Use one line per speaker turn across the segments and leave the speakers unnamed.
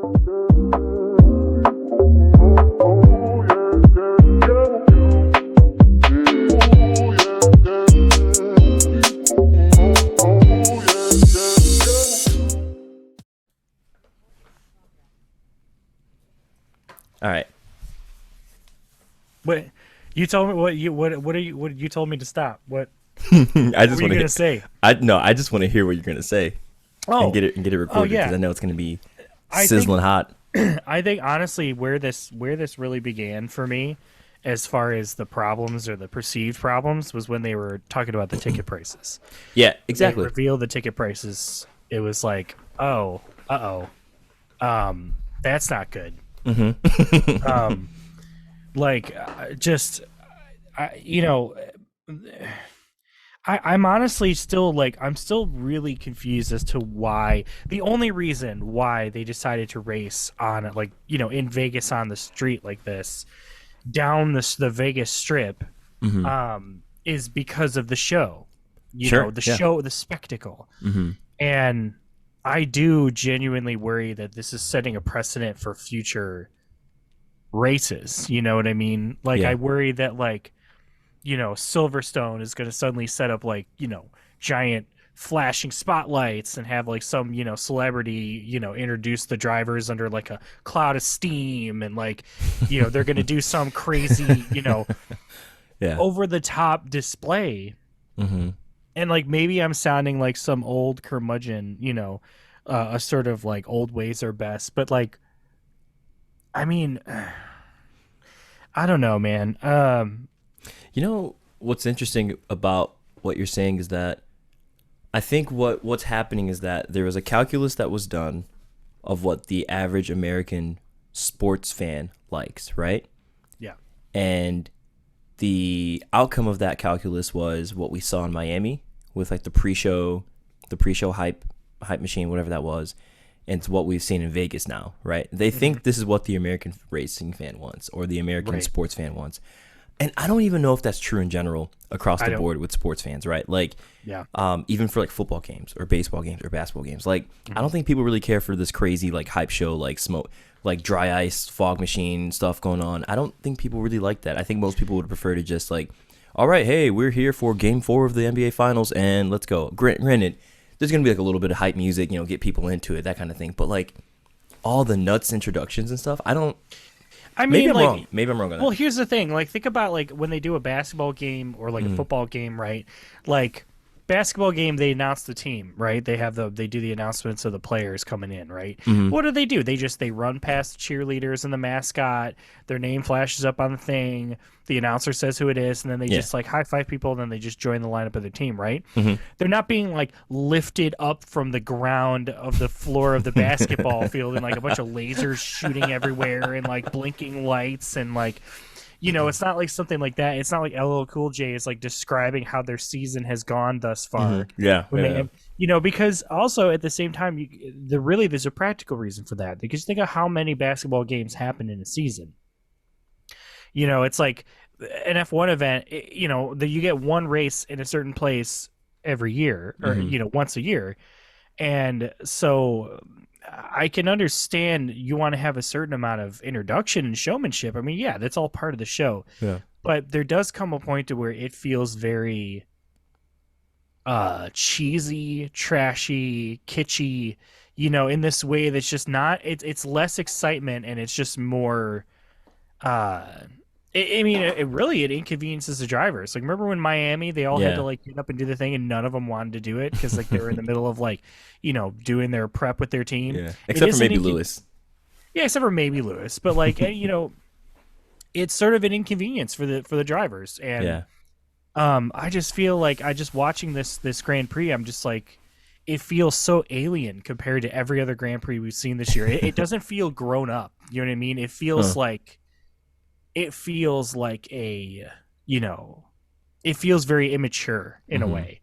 All right.
What you told me? What you told me to stop? What?
I
What
just
were you
want to.
gonna say?
I just want to hear what you're gonna say and
Oh,
get it recorded because
yeah.
I know it's gonna be
I think
sizzling hot.
I think honestly, where this really began for me, as far as the problems or the perceived problems, was when they were talking about the ticket prices.
Yeah,
When they
exactly.
revealed the ticket prices, it was like, oh, that's not good. Um, like, just, you know, I'm honestly still like I'm still really confused as to why the only reason why they decided to race on like in Vegas on the street like this down the Vegas Strip
Hmm.
is because of the show,
Sure.
the
Yeah.
show, the spectacle.
Hmm.
And I do genuinely worry that this is setting a precedent for future races. You know what I mean? Like I
Yeah.
worry that like Silverstone is going to suddenly set up like, giant flashing spotlights and have like some, celebrity, introduce the drivers under like a cloud of steam and like, they're going to do some crazy,
Yeah.
over the top display.
Hmm.
And like maybe I'm sounding like some old curmudgeon, a sort of like old ways are best, but like, I mean, I don't know, man.
You know what's interesting about what you're saying is that I think what's happening is that there was a calculus that was done of what the average American sports fan likes, right?
Yeah.
And the outcome of that calculus was what we saw in Miami with like the pre-show hype machine, whatever that was, and it's what we've seen in Vegas now, right? They think this is what the American racing fan wants or the American
Right.
sports fan wants. And I don't even know if that's true in general across
I
the
don't.
board with sports fans, right? Like,
Yeah.
even for like football games or baseball games or basketball games, like I don't think people really care for this crazy like hype show, like smoke, like dry ice, fog machine stuff going on. I don't think people really like that. I think most people would prefer to just like, all right, hey, we're here for Game 4 of the NBA Finals and let's go. Granted, there's gonna be like a little bit of hype music, get people into it, that kind of thing. But like all the nuts introductions and stuff, I don't.
I mean,
Maybe I'm
like,
wrong. Maybe I'm wrong on
well,
that.
here's the thing. Like, think about like when they do a basketball game or like a football game, right? Like, basketball game, they announce the team, right? They do the announcements of the players coming in, right? What do? They run past the cheerleaders and the mascot. Their name flashes up on the thing. The announcer says who it is, and then they
Yeah.
just like high five people, and then they just join the lineup of the team, right?
Mm-hmm.
They're not being like lifted up from the ground of the floor of the basketball field and like a bunch of lasers shooting everywhere and like blinking lights and like it's not like something like that. It's not like LL Cool J is like describing how their season has gone thus far.
Yeah.
When
Yeah.
they, because also at the same time, there's a practical reason for that. Because think of how many basketball games happen in a season. It's like an F1 event. That you get one race in a certain place every year, or once a year, and so I can understand you want to have a certain amount of introduction and showmanship. I mean, yeah, that's all part of the show.
Yeah.
But there does come a point to where it feels very cheesy, trashy, kitschy, in this way that's just not it's less excitement and it's just more it really it inconveniences the drivers. Like, remember when Miami they all had
Yeah.
to like get up and do the thing and none of them wanted to do it because like they were in the middle of like doing their prep with their team.
Yeah.
It
Except
is
for
an
maybe
inco-
Lewis.
Yeah, except for maybe Lewis, but like it's sort of an inconvenience for the drivers. And
Yeah.
I just feel like I just watching this Grand Prix, I'm just like, it feels so alien compared to every other Grand Prix we've seen this year. It doesn't feel grown up. You know what I mean? It feels like it feels very immature in a way.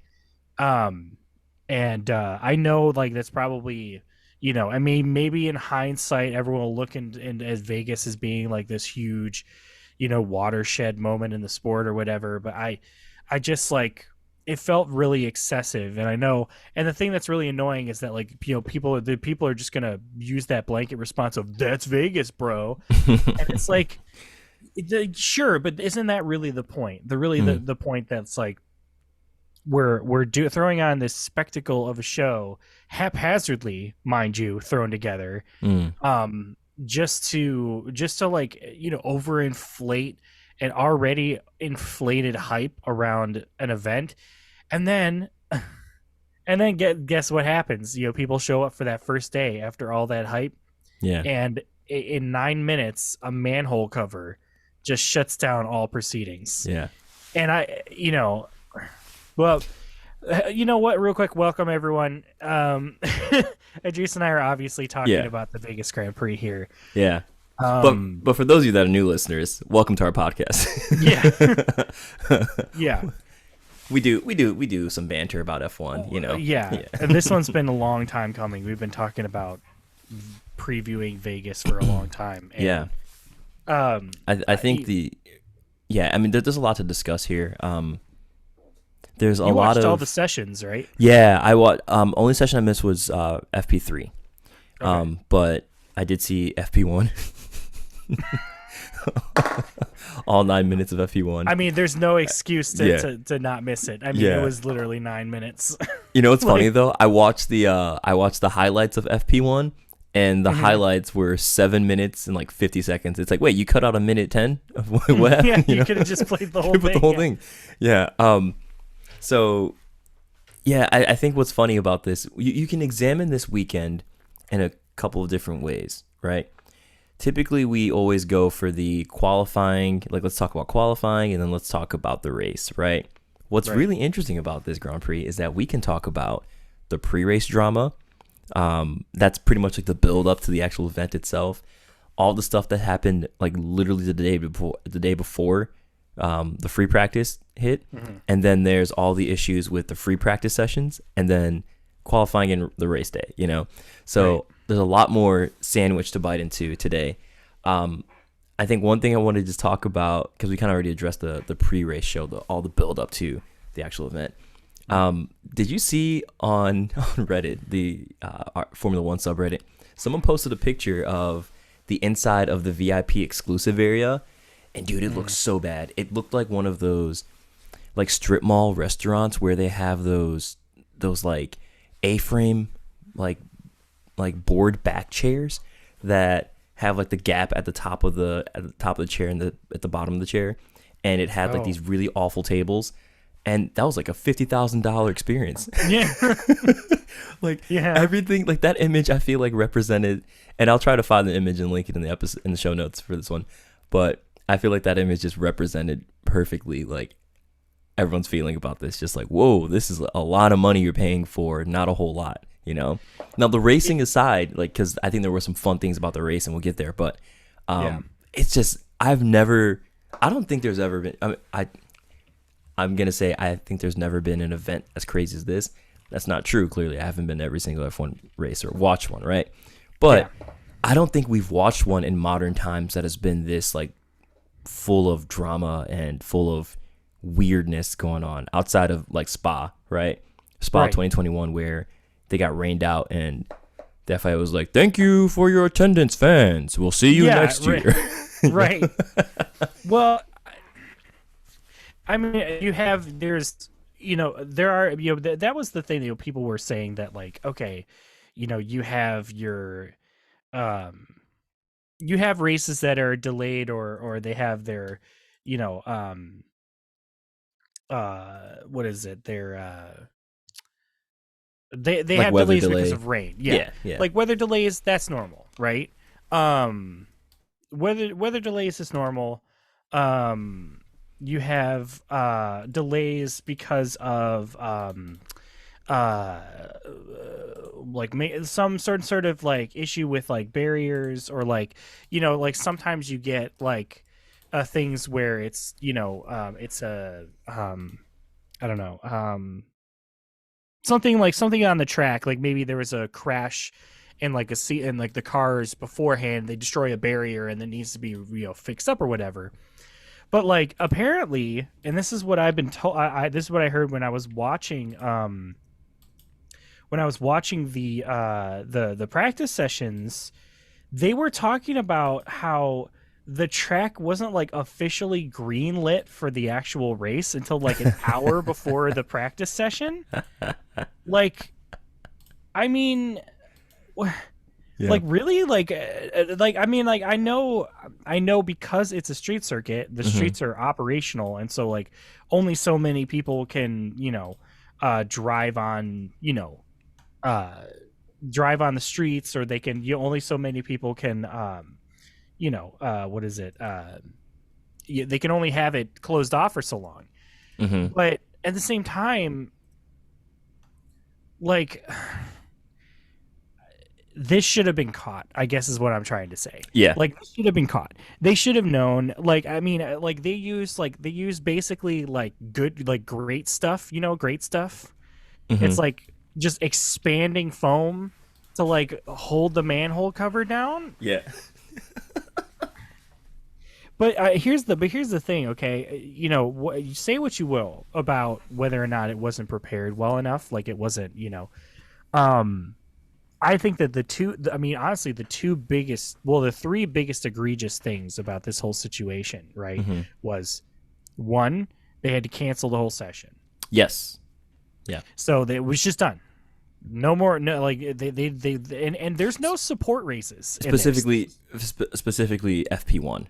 And I know like that's probably I mean, maybe in hindsight everyone will look in as Vegas as being like this huge watershed moment in the sport or whatever, but I just like it felt really excessive. And I know, and the thing that's really annoying is that like, you know, people are just gonna use that blanket response of "That's Vegas, bro," and it's like, sure, but isn't that really the point? The point that's like, we're throwing on this spectacle of a show, haphazardly, mind you, thrown together, just to like, you know, overinflate an already inflated hype around an event, and then guess what happens? You know, people show up for that first day after all that hype, and in 9 minutes, a manhole cover just shuts down all proceedings. And well, you know what? Real quick, welcome everyone. Idris and I are obviously talking about the Vegas Grand Prix here.
But for those of you that are new listeners, welcome to our podcast. We do some banter about F1, you know.
And this one's been a long time coming. We've been talking about previewing Vegas for a long time. And,
I think I mean, there's a lot to discuss here. There's a lot of... You
watched all the sessions, right?
Yeah, I watched. Only session I missed was FP3. Okay. But I did see FP1. All 9 minutes of FP1.
I mean, there's no excuse to not miss it. I mean, it was literally 9 minutes.
You know what's funny though? I watched the highlights of FP1, and the highlights were 7 minutes and like 50 seconds. It's like, wait, you cut out a minute 10 of what happened?
You could have just played the whole thing.
The whole thing. Yeah. So, yeah, I think what's funny about this, you can examine this weekend in a couple of different ways, right? Typically, we always go for the qualifying, like let's talk about qualifying, and then let's talk about the race, right? What's really interesting about this Grand Prix is that we can talk about the pre-race drama. That's pretty much like the build-up to the actual event itself. All the stuff that happened, like literally the day before the free practice hit, and then there's all the issues with the free practice sessions, and then qualifying in the race day, you know? So there's a lot more sandwich to bite into today. I think one thing I wanted to just talk about, because we kind of already addressed the pre-race show, all the build up to the actual event. Did you see on Reddit, the Formula One subreddit, someone posted a picture of the inside of the VIP exclusive area, and dude, it looks so bad. It looked like one of those like strip mall restaurants where they have those like A-frame like board back chairs that have like the gap at the top of the chair and at the bottom of the chair, and it had like these really awful tables, and that was like a $50,000 experience. Everything, like that image I feel like represented, and I'll try to find the image and link it in the episode in the show notes for this one, but I feel like that image just represented perfectly like everyone's feeling about this. Just like, whoa, this is a lot of money you're paying for not a whole lot, you know? Now, the racing aside, like, because I think there were some fun things about the race, and we'll get there, but it's just, I don't think there's ever been, I'm going to say I think there's never been an event as crazy as this. That's not true, clearly. I haven't been to every single F1 race or watched one, right? But I don't think we've watched one in modern times that has been this, like, full of drama and full of weirdness going on outside of like Spa 2021, where they got rained out and the FIA was like, thank you for your attendance, fans, we'll see you next year.
Well, I mean, there are, you know, that was the thing, you know, people were saying that like, okay, you know, you have your you have races that are delayed or they have their, you know, what is it? Their they like have delays because of rain. Yeah. Like weather delays, that's normal, right? Weather delays is normal. You have delays because of like some sort of like issue with like barriers, or like, you know, like sometimes you get like things where it's, you know, it's a I don't know, something on the track, like maybe there was a crash in like a seat and like the cars beforehand, they destroy a barrier and it needs to be, you know, fixed up or whatever. But like apparently, and this is what I've been told. This is what I heard when I was watching. When I was watching the practice sessions, they were talking about how the track wasn't like officially greenlit for the actual race until like an hour before the practice session. Like, I mean,
Yeah.
like really, like I mean, like I know because it's a street circuit, the streets are operational, and so like only so many people can drive on drive on the streets, or they can only so many people can what is it they can only have it closed off for so long. But at the same time, like this should have been caught, I guess is what I'm trying to say.
Yeah.
Like this should have been caught. They should have known. Like, I mean, like they use basically like good, like great stuff, great stuff. It's like just expanding foam to like hold the manhole cover down.
Yeah.
But here's the thing, okay? You say what you will about whether or not it wasn't prepared well enough, like it wasn't, I think that the three biggest egregious things about this whole situation, right, was one, they had to cancel the whole session.
Yes. Yeah.
So it was just done. No more. No, like and there's no support races
Specifically FP1.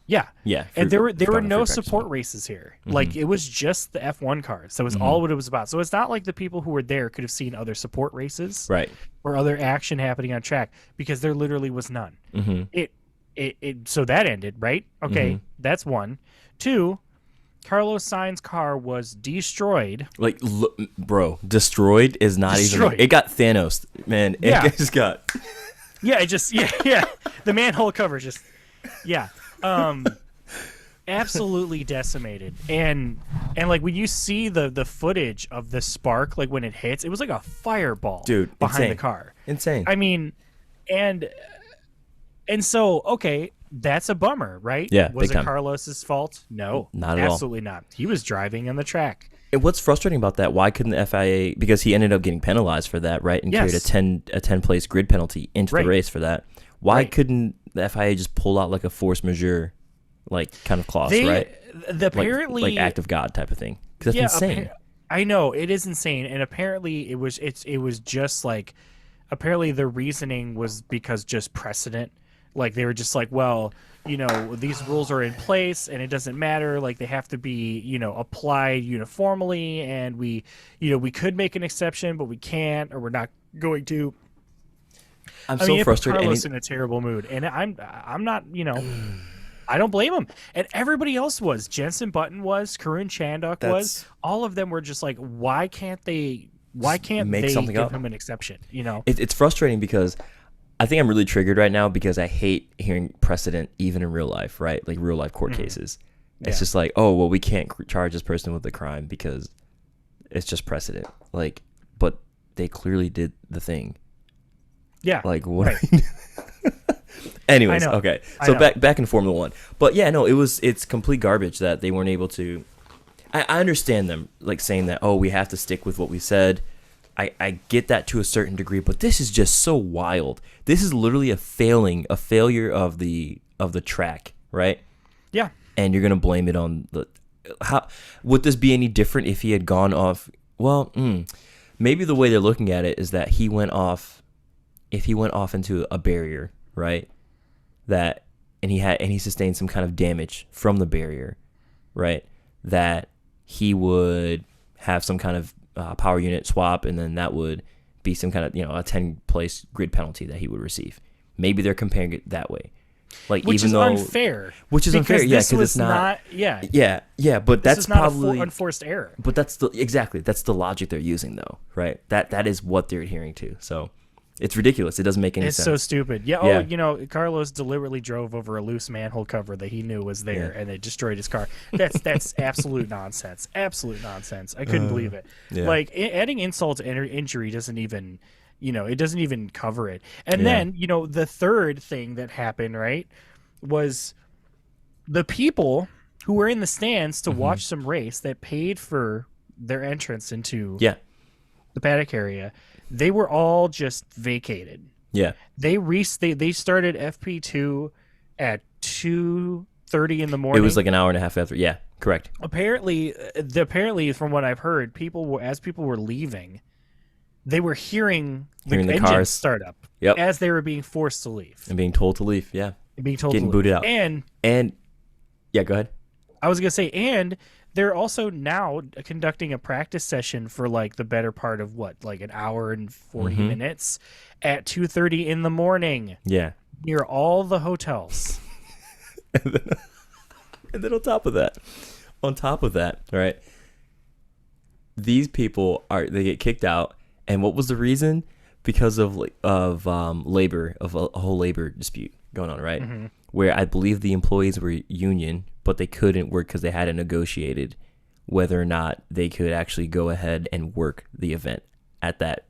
Yeah.
Yeah.
And there were no support races here. Like it was just the F1 cars. That was all what it was about. So it's not like the people who were there could have seen other support races,
right,
or other action happening on track, because there literally was none. So that ended, right? Okay, that's one. Two, Carlos Sainz's car was destroyed.
Like, bro, destroyed is not
Destroyed.
even. It got Thanos, man. It just got.
Yeah, it just yeah. The manhole cover just absolutely decimated. And like when you see the footage of the spark, like when it hits, it was like a fireball,
dude,
behind
insane.
the car.
Insane.
I mean, and so okay, that's a bummer, right?
Yeah,
Was
big
it
time.
Carlos's fault? No,
not at all.
Absolutely not. He was driving on the track.
And what's frustrating about that? Why couldn't the FIA? Because he ended up getting penalized for that, right? And carried a 10 place grid penalty into the race for that. Why couldn't the FIA just pull out like a force majeure, like kind of clause, right?
Apparently,
like act of God type of thing. Because that's insane.
I know it is insane, and apparently it was just like, apparently the reasoning was because just precedent. Like they were just like, well, these rules are in place and it doesn't matter. Like they have to be, applied uniformly, and we could make an exception, but we can't, or we're not going to.
I'm so frustrated.
Carlos in a terrible mood, and I'm not, I don't blame him. And everybody else was. Jensen Button was. Karun Chandok was. All of them were just like, why can't they give him an exception?
It's frustrating because I think I'm really triggered right now because I hate hearing precedent even in real life, right? Like real life court cases. It's just like, oh, well, we can't charge this person with a crime because it's just precedent. Like, but they clearly did the thing.
Yeah.
Like what? Right. Anyways, okay. So back in Formula One, but yeah, no, it's complete garbage that they weren't able to. I understand them like saying that, oh, we have to stick with what we said. I get that to a certain degree, but this is just so wild. This is literally a failure of the track, right?
Yeah.
And you're gonna blame it on the. How would this be any different if he had gone off? Well, maybe the way they're looking at it is that he went off. If he went off into a barrier, right? And he sustained some kind of damage from the barrier, right? That he would have some kind of power unit swap, and then that would be some kind of a 10-place grid penalty that he would receive. Maybe they're comparing it that way, like
which is unfair.
Which is unfair, yeah, because it's not. Yeah. But that's probably
unforced error.
But that's the logic they're using, though, right? That is what they're adhering to. So. It's ridiculous. It doesn't make any sense.
It's so stupid. Yeah. Oh, Carlos deliberately drove over a loose manhole cover that he knew was there, and it destroyed his car. That's absolute nonsense. Absolute nonsense. I couldn't believe it. Yeah. Like adding insult to injury doesn't even, it doesn't even cover it. And then, the third thing that happened, right, was the people who were in the stands to watch some race that paid for their entrance into
Yeah.
the paddock area, they were all just vacated.
Yeah.
They started FP2 at 2:30 in the morning.
It was like an hour and a half after. Yeah, correct.
Apparently from what I've heard, people were leaving, they were hearing the engines
cars
start up
as
they were being forced to leave.
And being told to leave, yeah.
Being told
getting
to leave.
booted out.
And
yeah, go ahead.
I was going to say, and they're also now conducting a practice session for like the better part of like an hour and 40 minutes at 2:30 in the morning.
Yeah.
Near all the hotels.
And then on top of that, right? These people they get kicked out, and what was the reason? Because of labor, of a whole labor dispute going on, right? Mm-hmm. Where I believe the employees were union, but they couldn't work because they hadn't negotiated whether or not they could actually go ahead and work the event at that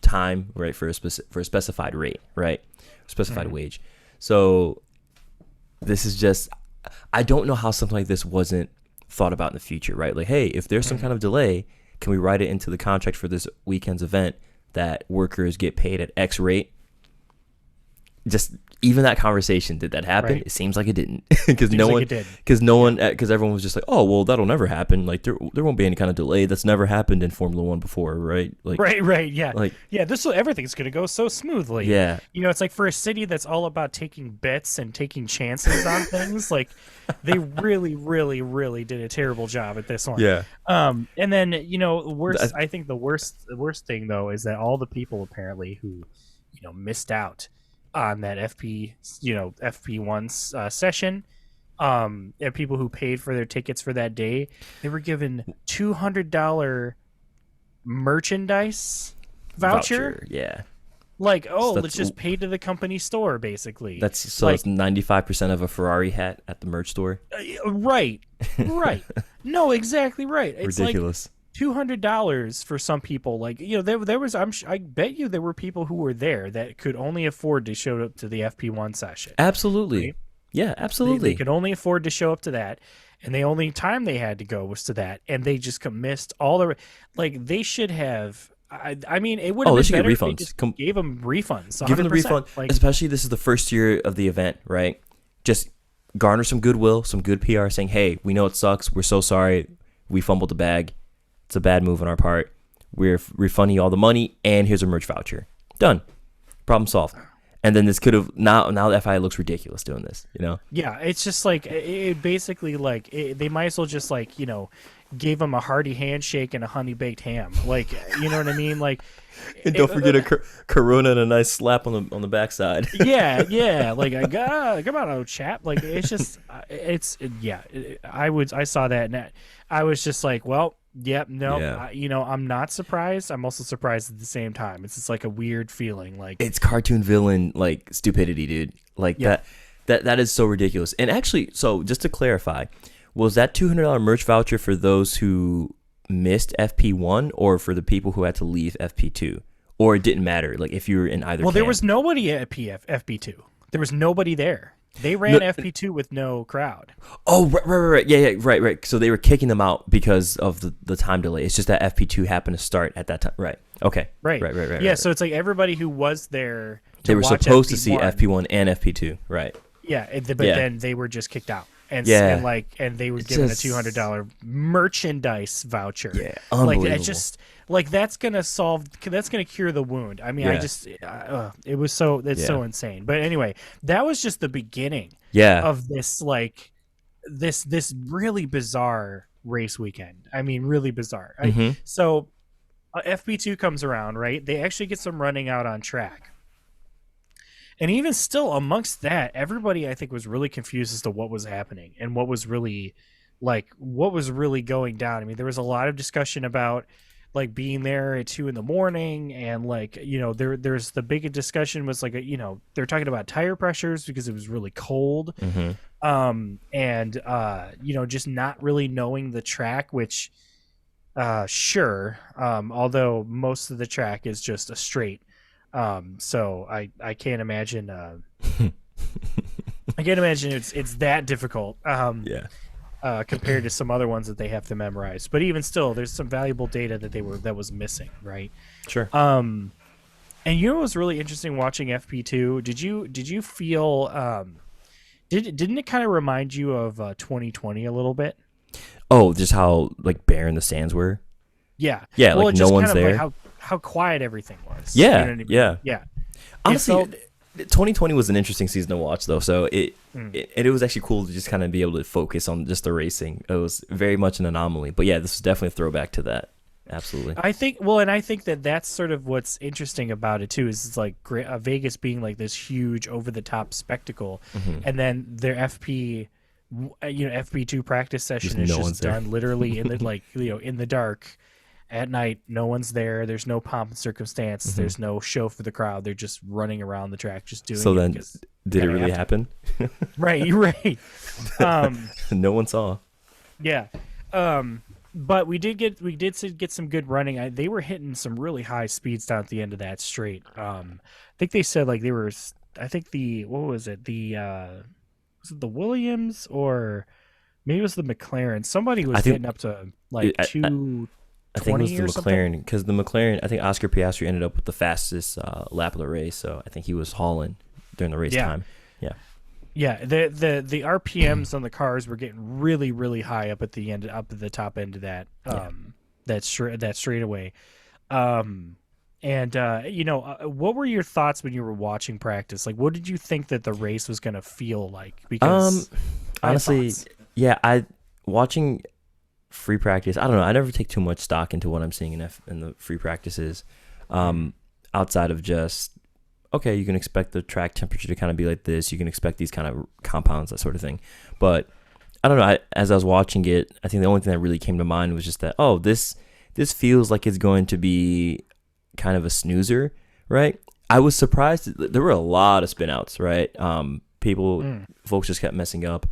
time, right? For a specified rate, right? Specified wage. So this is just, I don't know how something like this wasn't thought about in the future, right? Like, hey, if there's some kind of delay, can we write it into the contract for this weekend's event that workers get paid at X rate? Just even that conversation, did that happen?
Right.
It seems like it didn't, because everyone was just like, oh, well, that'll never happen. Like there won't be any kind of delay. That's never happened in Formula One before, right? Like
right, yeah, like everything's gonna go so smoothly.
Yeah,
it's like for a city that's all about taking bets and taking chances on things, like they really, really, really did a terrible job at this one.
Yeah.
And then I think the worst thing though is that all the people apparently who missed out on that FP1 session, and people who paid for their tickets for that day, they were given $200 merchandise voucher.
Yeah,
like, let's just pay to the company store, basically.
That's like, it's 95% of a Ferrari hat at the merch store.
Right. No, exactly right. It's
ridiculous.
Like, $200 for some people, like there was. I bet you there were people who were there that could only afford to show up to the FP1 session.
Absolutely, right? Yeah, absolutely.
They could only afford to show up to that, and the only time they had to go was to that, and they just missed all the. Like they should have. I mean, it would have been better if they just gave them refunds. 100%.
Give them the refund, especially this is the first year of the event, right? Just garner some goodwill, some good PR, saying, "Hey, we know it sucks. We're so sorry. We fumbled the bag. It's a bad move on our part. We're refunding you all the money, and here's a merch voucher. Done. Problem solved." And then this could have now the FIA looks ridiculous doing this,
Yeah, it's just like it basically like they might as well just like gave them a hearty handshake and a honey baked ham, like you know what I mean, like.
And don't forget a Corona and a nice slap on the backside.
yeah, like come on, old chap. Like it's just I saw that and I was just like, well. Yep. No. Yeah. I'm not surprised. I'm also surprised at the same time. It's just like a weird feeling. Like
it's cartoon villain like stupidity, dude. Like that is so ridiculous. And actually, so just to clarify, was that $200 merch voucher for those who missed FP1 or for the people who had to leave FP2, or it didn't matter? Like if you were in either.
Well, there was nobody at FP2. There was nobody there. They ran FP2 with no crowd.
Oh, right. Yeah, right. So they were kicking them out because of the time delay. It's just that FP2 happened to start at that time. Right. Okay.
Right. Yeah, so it's like everybody who was there
they were supposed to see FP1 and FP2 . Right.
Yeah, but then they were just kicked out. And they were given a $200 merchandise voucher.
Yeah, unbelievable.
That's gonna cure the wound. I mean, it was so insane. But anyway, that was just the beginning. Of this this really bizarre race weekend. I mean, really bizarre. Mm-hmm. So FP2 comes around, right? They actually get some running out on track. And even still, amongst that, everybody I think was really confused as to what was happening and what was really going down. I mean, there was a lot of discussion about like being there at 2 a.m. and like there's the big discussion was like they're talking about tire pressures because it was really cold, and just not really knowing the track, which sure, although most of the track is just a straight. So I can't imagine. I can't imagine it's that difficult. compared to some other ones that they have to memorize. But even still, there's some valuable data that was missing, right?
Sure.
And you know what was really interesting watching FP2? Did you feel didn't it kind of remind you of 2020 a little bit?
Oh, just how like barren the stands were.
Yeah.
Yeah,
well,
like
just
no one's
kind of
there.
Like how quiet everything was.
Yeah,
You know what I mean?
yeah.
Yeah.
Honestly, 2020 was an interesting season to watch, though. So it was actually cool to just kind of be able to focus on just the racing. It was very much an anomaly, but yeah, this is definitely a throwback to that. Absolutely.
I think that that's sort of what's interesting about it too. Is it's like Vegas being like this huge over the top spectacle, and then their FP2 practice session is just done literally in the in the dark. At night, no one's there. There's no pomp and circumstance. There's no show for the crowd. They're just running around the track, just doing.
So then, did it really happen?
Right, you're right.
No one saw.
Yeah, but we did get some good running. They were hitting some really high speeds down at the end of that straight. I think they said like they were. I think what was it? Was it the Williams or maybe it was the McLaren? Somebody was hitting up to like 2.
I think it was the McLaren, because the McLaren, I think Oscar Piastri ended up with the fastest lap of the race, so I think he was hauling during the race time. Yeah. Yeah,
the RPMs on the cars were getting really, really high up at the end, up at the top end of that that straightaway. What were your thoughts when you were watching practice? Like, what did you think that the race was going to feel like? Because
honestly, watching free practice, I don't know. I never take too much stock into what I'm seeing in the free practices, outside of just, okay, you can expect the track temperature to kind of be like this. You can expect these kind of compounds, that sort of thing. But I don't know. As I was watching it, I think the only thing that really came to mind was just that, this feels like it's going to be kind of a snoozer, right? I was surprised. There were a lot of spin outs, right? Folks just kept messing up.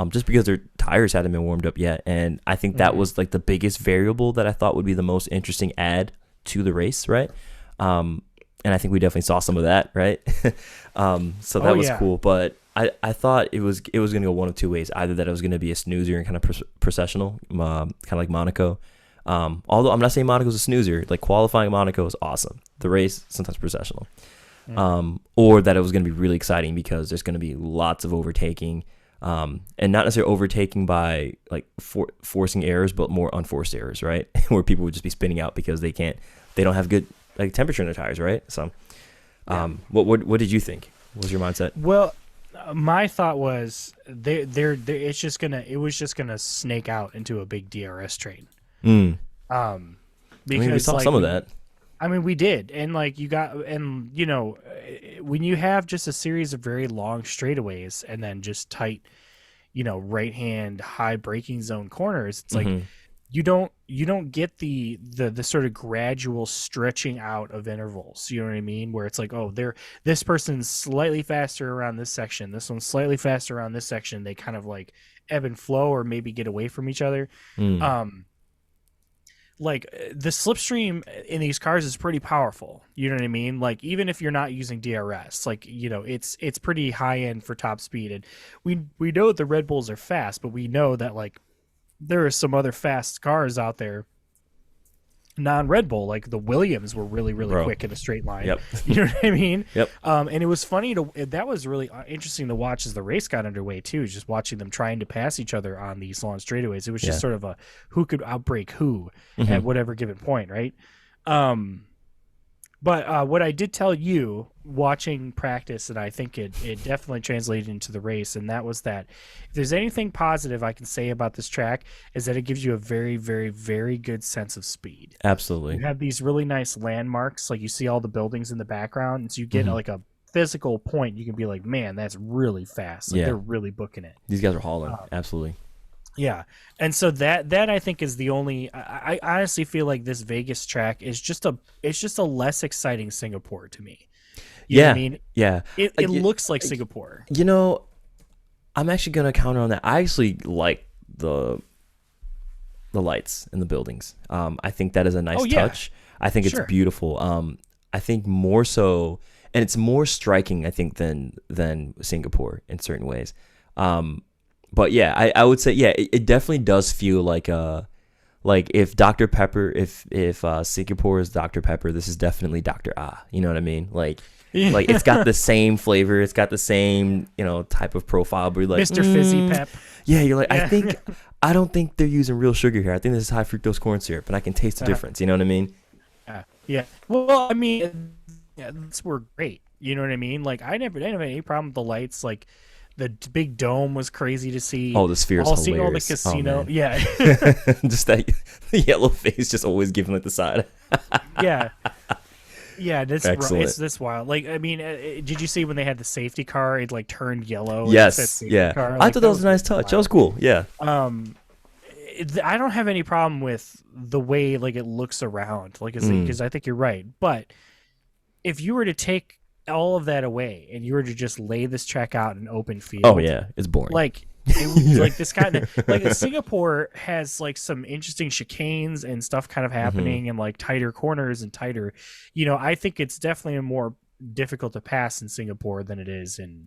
Just because their tires hadn't been warmed up yet. And I think that was like the biggest variable that I thought would be the most interesting add to the race, right? And I think we definitely saw some of that, right? So that was cool. But I thought it was going to go one of two ways. Either that it was going to be a snoozer and kind of processional, kind of like Monaco. Although I'm not saying Monaco's a snoozer. Like, qualifying Monaco is awesome. The race, sometimes processional. Or that it was going to be really exciting because there's going to be lots of overtaking. And not necessarily overtaking by like forcing errors, but more unforced errors, right? Where people would just be spinning out because they don't have good like temperature in their tires, right? So, what did you think? What was your mindset?
Well, my thought was it was just gonna snake out into a big DRS train.
Because we saw
like,
some of that.
I mean, we did, and like when you have just a series of very long straightaways and then just tight, right hand high braking zone corners, it's like you don't get the sort of gradual stretching out of intervals. You know what I mean? Where it's like, this person's slightly faster around this section, this one's slightly faster around this section. They kind of like ebb and flow or maybe get away from each other. Like, the slipstream in these cars is pretty powerful. You know what I mean? Like, even if you're not using DRS, like, it's pretty high end for top speed. And we know that the Red Bulls are fast, but we know that like there are some other fast cars out there, non-Red Bull, like the Williams were really, really quick in a straight line.
Yep.
You know what I mean?
Yep.
And it was funny that was really interesting to watch as the race got underway too, just watching them trying to pass each other on these long straightaways. It was just sort of a who could outbrake who at whatever given point, right? But what I did tell you watching practice, and I think it definitely translated into the race, and that was that if there's anything positive I can say about this track is that it gives you a very, very, very good sense of speed.
Absolutely.
You have these really nice landmarks, like you see all the buildings in the background, and so you get like a physical point. You can be like, man, that's really fast. Like, they're really booking it.
These guys are hauling. Absolutely.
Yeah, and so that I think is the only. I honestly feel like this Vegas track is just a less exciting Singapore to me. You know what I mean?
Yeah.
It looks like Singapore.
I'm actually gonna counter on that. I actually like the lights in the buildings. I think that is a nice touch. I think it's beautiful. I think more so, and it's more striking, I think, than Singapore in certain ways. But yeah, I would say yeah, it definitely does feel like if Dr. Pepper, if Singapore is Dr. Pepper, this is definitely Dr. Ah. You know what I mean? Like it's got the same flavor, it's got the same type of profile, but you're like
Mr. Fizzy Pep.
Yeah, you're like
Yeah.
I don't think they're using real sugar here. I think this is high fructose corn syrup, and I can taste the difference. You know what I mean?
Yeah. Well, I mean, yeah, those were great. You know what I mean? Like I didn't have any problem with the lights. Like the big dome was crazy to see.
Oh, the sphere is hilarious.
Seeing all the casino.
Oh,
yeah.
Just that the yellow face just always giving like the side.
Yeah. Yeah,
Excellent.
it's this wild. Like, I mean, did you see when they had the safety car? It like turned yellow.
Yes, yeah.
Car?
I
Like,
thought that was a nice touch. That was cool. Yeah.
I don't have any problem with the way like it looks around, like because I think you're right. But if you were to take all of that away and you were to just lay this track out in open field,
Oh yeah, it's boring.
like it was like this kind of like Singapore has like some interesting chicanes and stuff kind of happening and like tighter corners and tighter. I think it's definitely a more difficult to pass in Singapore than it is in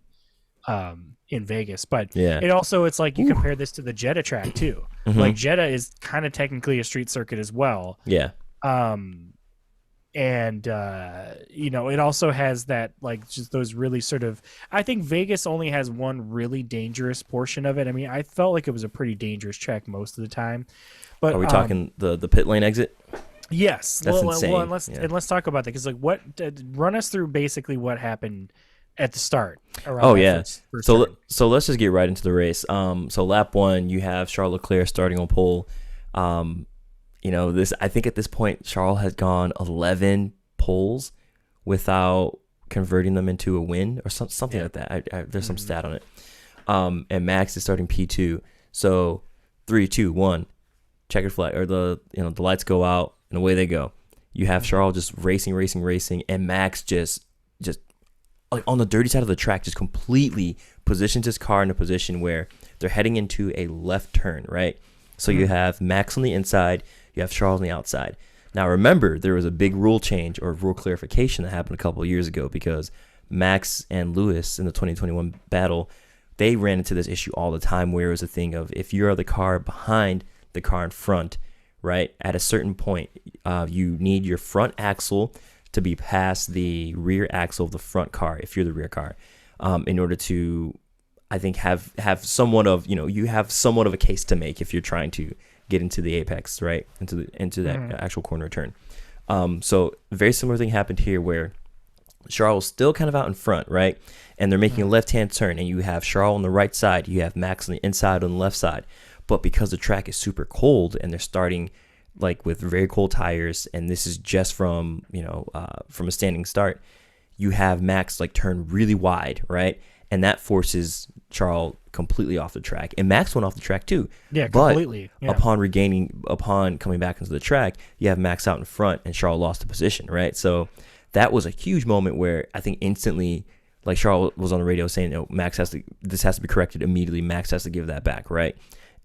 Vegas. But
Yeah.
it also it's like you compare this to the Jeddah track too. Like Jeddah is kind of technically a street circuit as well.
Yeah.
And it also has that like just those really sort of I think Vegas only has one really dangerous portion of it. I mean, I felt like it was a pretty dangerous track most of the time. But
Are we talking the pit lane exit?
Yes.
That's insane.
Well, and let's talk about that because like run us through basically what happened at the start.
Oh yeah.
First
so let's just get right into the race. So lap 1, you have Charles Leclerc starting on pole. I think at this point, Charles has gone 11 poles without converting them into a win or something like that. There's some stat on it. And Max is starting P2. So 3, 2, 1, checkered flag, or the lights go out and away they go. You have Charles just racing, and Max just like on the dirty side of the track, just completely positions his car in a position where they're heading into a left turn, right? So you have Max on the inside, you have Charles on the outside. Now remember, there was a big rule change or rule clarification that happened a couple of years ago because Max and Lewis in the 2021 battle, they ran into this issue all the time where it was a thing of if you're the car behind the car in front, right, at a certain point, you need your front axle to be past the rear axle of the front car if you're the rear car, in order to, I think, have somewhat of you have somewhat of a case to make if you're trying to get into the apex, right, into that actual corner turn. So very similar thing happened here where Charles was still kind of out in front, right, and they're making a left-hand turn, and you have Charles on the right side, you have Max on the inside on the left side, but because the track is super cold and they're starting like with very cold tires, and this is just from from a standing start, you have Max like turn really wide, right, and that forces Charles completely off the track, and Max went off the track too.
Yeah,
but
completely. Yeah.
Upon coming back into the track, you have Max out in front, and Charles lost the position, right? So that was a huge moment where I think instantly, like Charles was on the radio saying, Max this has to be corrected immediately. Max has to give that back, right?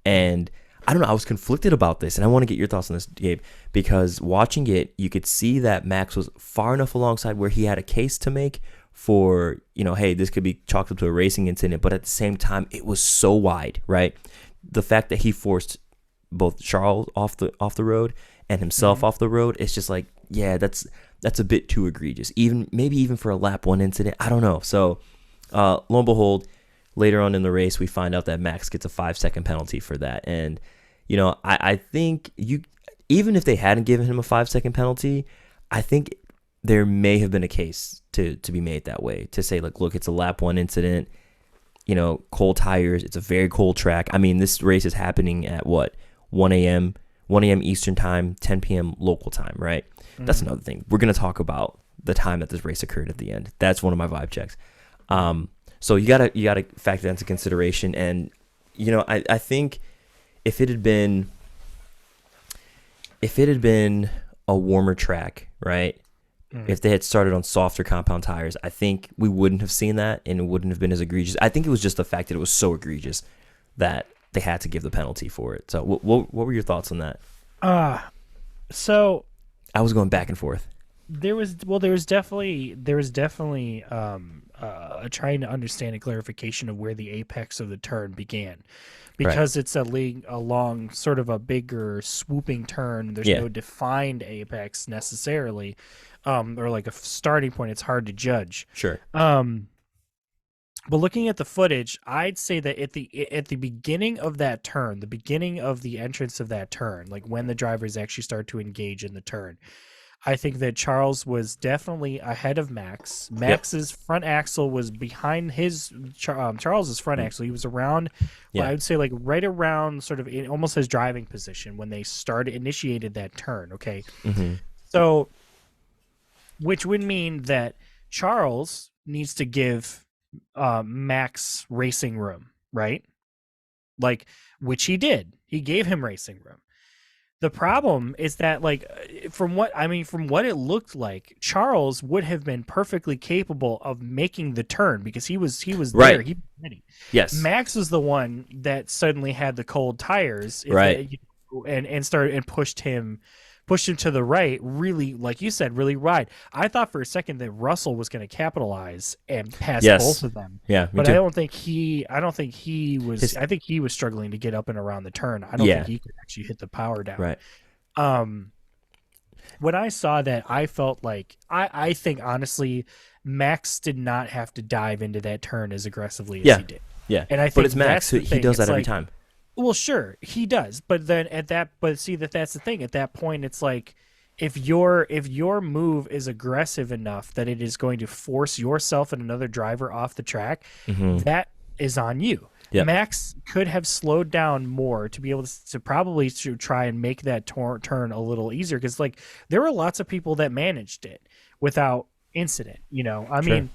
And I don't know, I was conflicted about this, and I want to get your thoughts on this, Gabe, because watching it, you could see that Max was far enough alongside where he had a case to make for, hey, this could be chalked up to a racing incident, but at the same time, it was so wide, right? The fact that he forced both Charles off the road and himself off the road, it's just like, yeah, that's a bit too egregious. Maybe even for a lap 1 incident, I don't know. So, lo and behold, later on in the race, we find out that Max gets a 5-second penalty for that. And, I think even if they hadn't given him a 5-second penalty, I think there may have been a case to be made that way, to say, like, look, it's a lap 1 incident, cold tires, it's a very cold track. I mean, this race is happening at what, 1 a.m. Eastern time, 10 p.m. local time, right? That's another thing. We're going to talk about the time that this race occurred at the end. That's one of my vibe checks. So you gotta factor that into consideration. And I think if it had been a warmer track, right? If they had started on softer compound tires, I think we wouldn't have seen that, and it wouldn't have been as egregious. I think it was just the fact that it was so egregious that they had to give the penalty for it. So what were your thoughts on that?
So
I was going back and forth.
there was definitely trying to understand a clarification of where the apex of the turn began, because it's a long sort of a bigger swooping turn. There's no defined apex necessarily, or like a starting point. It's hard to judge.
Sure.
But looking at the footage, I'd say that at the beginning of that turn, the beginning of the entrance of that turn, like when the drivers actually start to engage in the turn, I think that Charles was definitely ahead of Max. Max's front axle was behind Charles's front axle. He was around, well, I would say like right around sort of in almost his driving position when they initiated that turn. Okay. So, which would mean that Charles needs to give Max racing room, right? Like, which he did. He gave him racing room. The problem is that, like, from what it looked like, Charles would have been perfectly capable of making the turn because he was
right
there. He was ready.
Yes.
Max was the one that suddenly had the cold tires,
right?
And started and pushed him to the right, really, like you said, really wide. I thought for a second that Russell was going to capitalize and pass both of them.
Yeah,
but too. I think he was. I think he was struggling to get up and around the turn. I don't think he could actually hit the power down.
Right.
When I saw that, I felt like I think honestly, Max did not have to dive into that turn as aggressively as he did.
Yeah,
and I think
but it's Max. He does that every time.
Well, sure, he does, but then that's the thing. At that point, it's like if your move is aggressive enough that it is going to force yourself and another driver off the track, that is on you. Yep. Max could have slowed down more to be able to probably try and make that turn a little easier, because like there were lots of people that managed it without incident. I mean.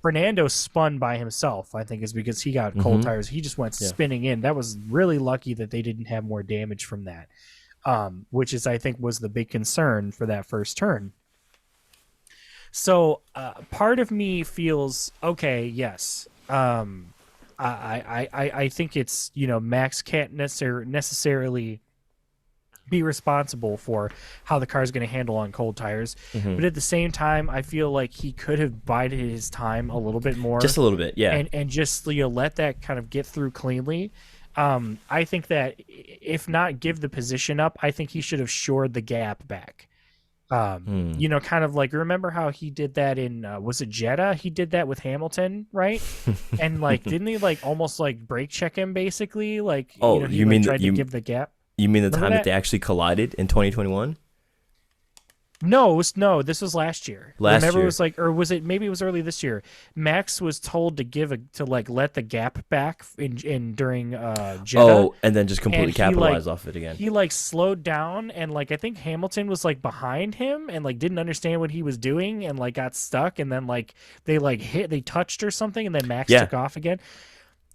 Fernando spun by himself, I think, is because he got cold tires. He just went spinning in. That was really lucky that they didn't have more damage from that, which is, I think, was the big concern for that first turn. So part of me feels, okay, yes. I think it's, Max can't necessarily be responsible for how the car is going to handle on cold tires, but at the same time I feel like he could have bided his time a little bit more,
just a little bit,
and just let that kind of get through cleanly. I think that if not give the position up, I think he should have shored the gap back. Kind of like, remember how he did that in was it Jeddah? He did that with Hamilton, right? And like didn't he like almost like brake check him basically, like
you mean
tried to give the gap?
You mean the time that they actually collided in 2021?
No, this was last year. Remember, it was like, or was it, maybe it was early this year. Max was told to let the gap back in during Jeddah.
Oh, and then just completely capitalize off it again.
He like slowed down, and like I think Hamilton was like behind him and like didn't understand what he was doing and like got stuck, and then like they touched or something, and then Max took off again.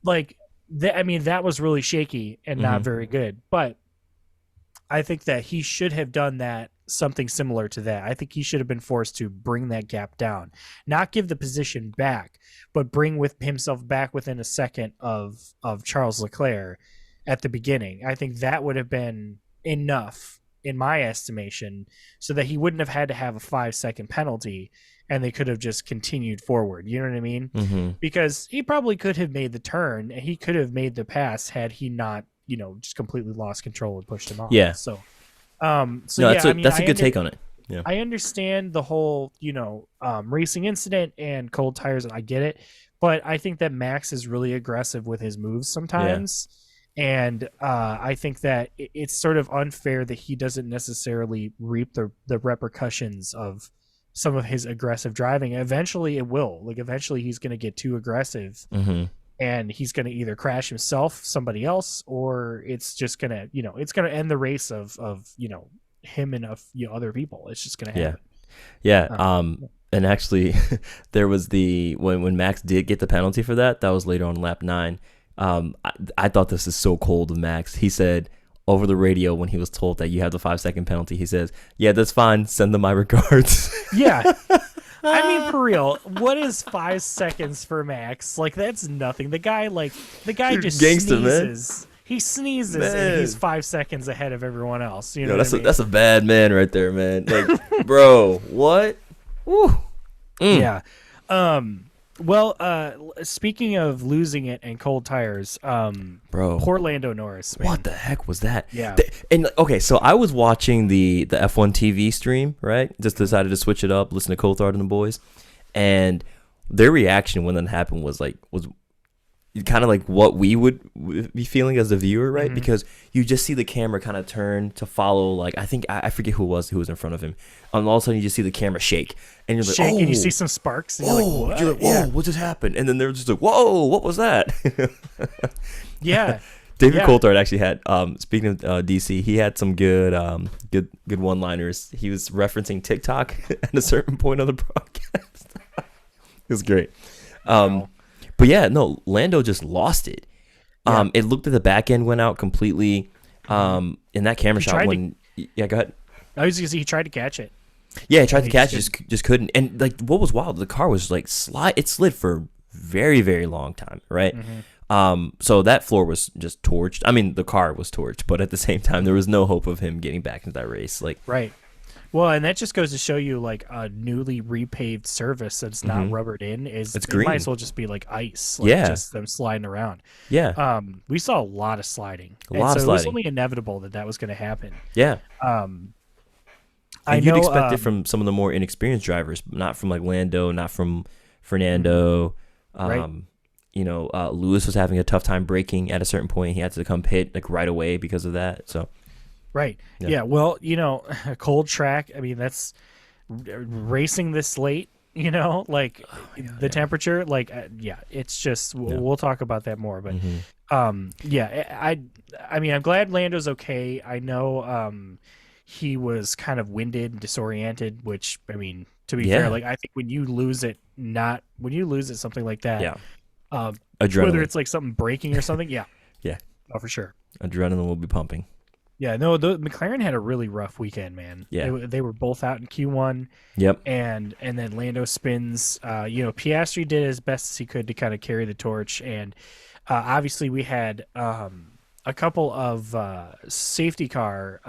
Like that was really shaky and not very good. But I think that he should have done something similar to that. I think he should have been forced to bring that gap down, not give the position back, but bring with himself back within a second of Charles Leclerc at the beginning. I think that would have been enough, in my estimation, so that he wouldn't have had to have a 5-second penalty, and they could have just continued forward. You know what I mean? Because he probably could have made the turn, and he could have made the pass had he not, just completely lost control and pushed him off.
Yeah.
So
that's a good take on it. Yeah.
I understand the whole, racing incident and cold tires. I get it. But I think that Max is really aggressive with his moves sometimes. Yeah. And I think that it's sort of unfair that he doesn't necessarily reap the repercussions of some of his aggressive driving. Eventually it will. Like, eventually he's going to get too aggressive. And he's going to either crash himself, somebody else, or it's just going to, it's going to end the race of him and other people. It's just going to happen.
Yeah. And actually, there was when Max did get the penalty for that was later on lap 9. I thought this is so cold of Max. He said over the radio when he was told that you have the 5-second penalty, he says, "Yeah, that's fine. Send them my regards."
Yeah. I mean, for real, what is 5 seconds for Max? Like, that's nothing. The guy just
gangster,
sneezes.
Man.
He sneezes and he's 5 seconds ahead of everyone else. You know,
that's a bad man right there, man. Like, bro, what? Woo.
Yeah. Well, speaking of losing it and cold tires,
Bro,
poor Lando Norris, man.
what the heck was that?
Yeah.
And okay, so I was watching the F1 TV stream, right? Just decided to switch it up, listen to Coulthard and the boys, and their reaction when that happened was kind of like what we would be feeling as the viewer, right? Because you just see the camera kind of turn to follow, like, I think I forget who was in front of him, and all of a sudden you just see the camera shake, and you're like,
Shake,
oh,
and you see some sparks, and you're like, what?
You're like, whoa, what just happened? And then they're just like, whoa, what was that?
Yeah.
David Coulthard actually had, speaking of DC, he had some good one-liners. He was referencing TikTok at a certain point on the broadcast. It was great.
Wow.
But yeah, no, Lando just lost it.
Yeah.
It looked at the back end went out completely. In that camera shot
tried
when yeah, go ahead.
I was gonna say he tried to catch it.
Yeah, he tried to catch it, just couldn't. And like, what was wild? The car was like it slid for a very, very long time, right? So that floor was just torched. I mean, the car was torched, but at the same time, there was no hope of him getting back into that race. Like,
right. Well, and that just goes to show you, like, a newly repaved surface that's not rubbered in
it's
it
green.
might as well just be like ice. Like,
Yeah.
just them sliding around.
Yeah,
We saw a lot of sliding.
A lot of
It was
sliding.
only inevitable that was going to happen.
yeah.
I
And you'd
know,
expect it from some of the more inexperienced drivers, not from like Lando, not from Fernando.
Right.
Lewis was having a tough time braking at a certain point. He had to come pit like right away because of that. So
Right.
Yeah.
Yeah. Well, a cold track. I mean, that's racing this late. Like the temperature. Like, yeah, it's just. We'll talk about that more. But, yeah, I mean, I'm glad Lando's okay. I know, he was kind of winded and disoriented. Which, I mean, to be fair, like, I think when you lose it, something like that.
yeah,
Whether
adrenaline.
it's like something breaking or something. Yeah.
Yeah,
Oh, for sure.
adrenaline will be pumping.
Yeah, no, McLaren had a really rough weekend, man.
Yeah.
They were both out in Q1.
Yep.
And then Lando spins. Piastri did as best as he could to kind of carry the torch. And obviously we had a couple of safety car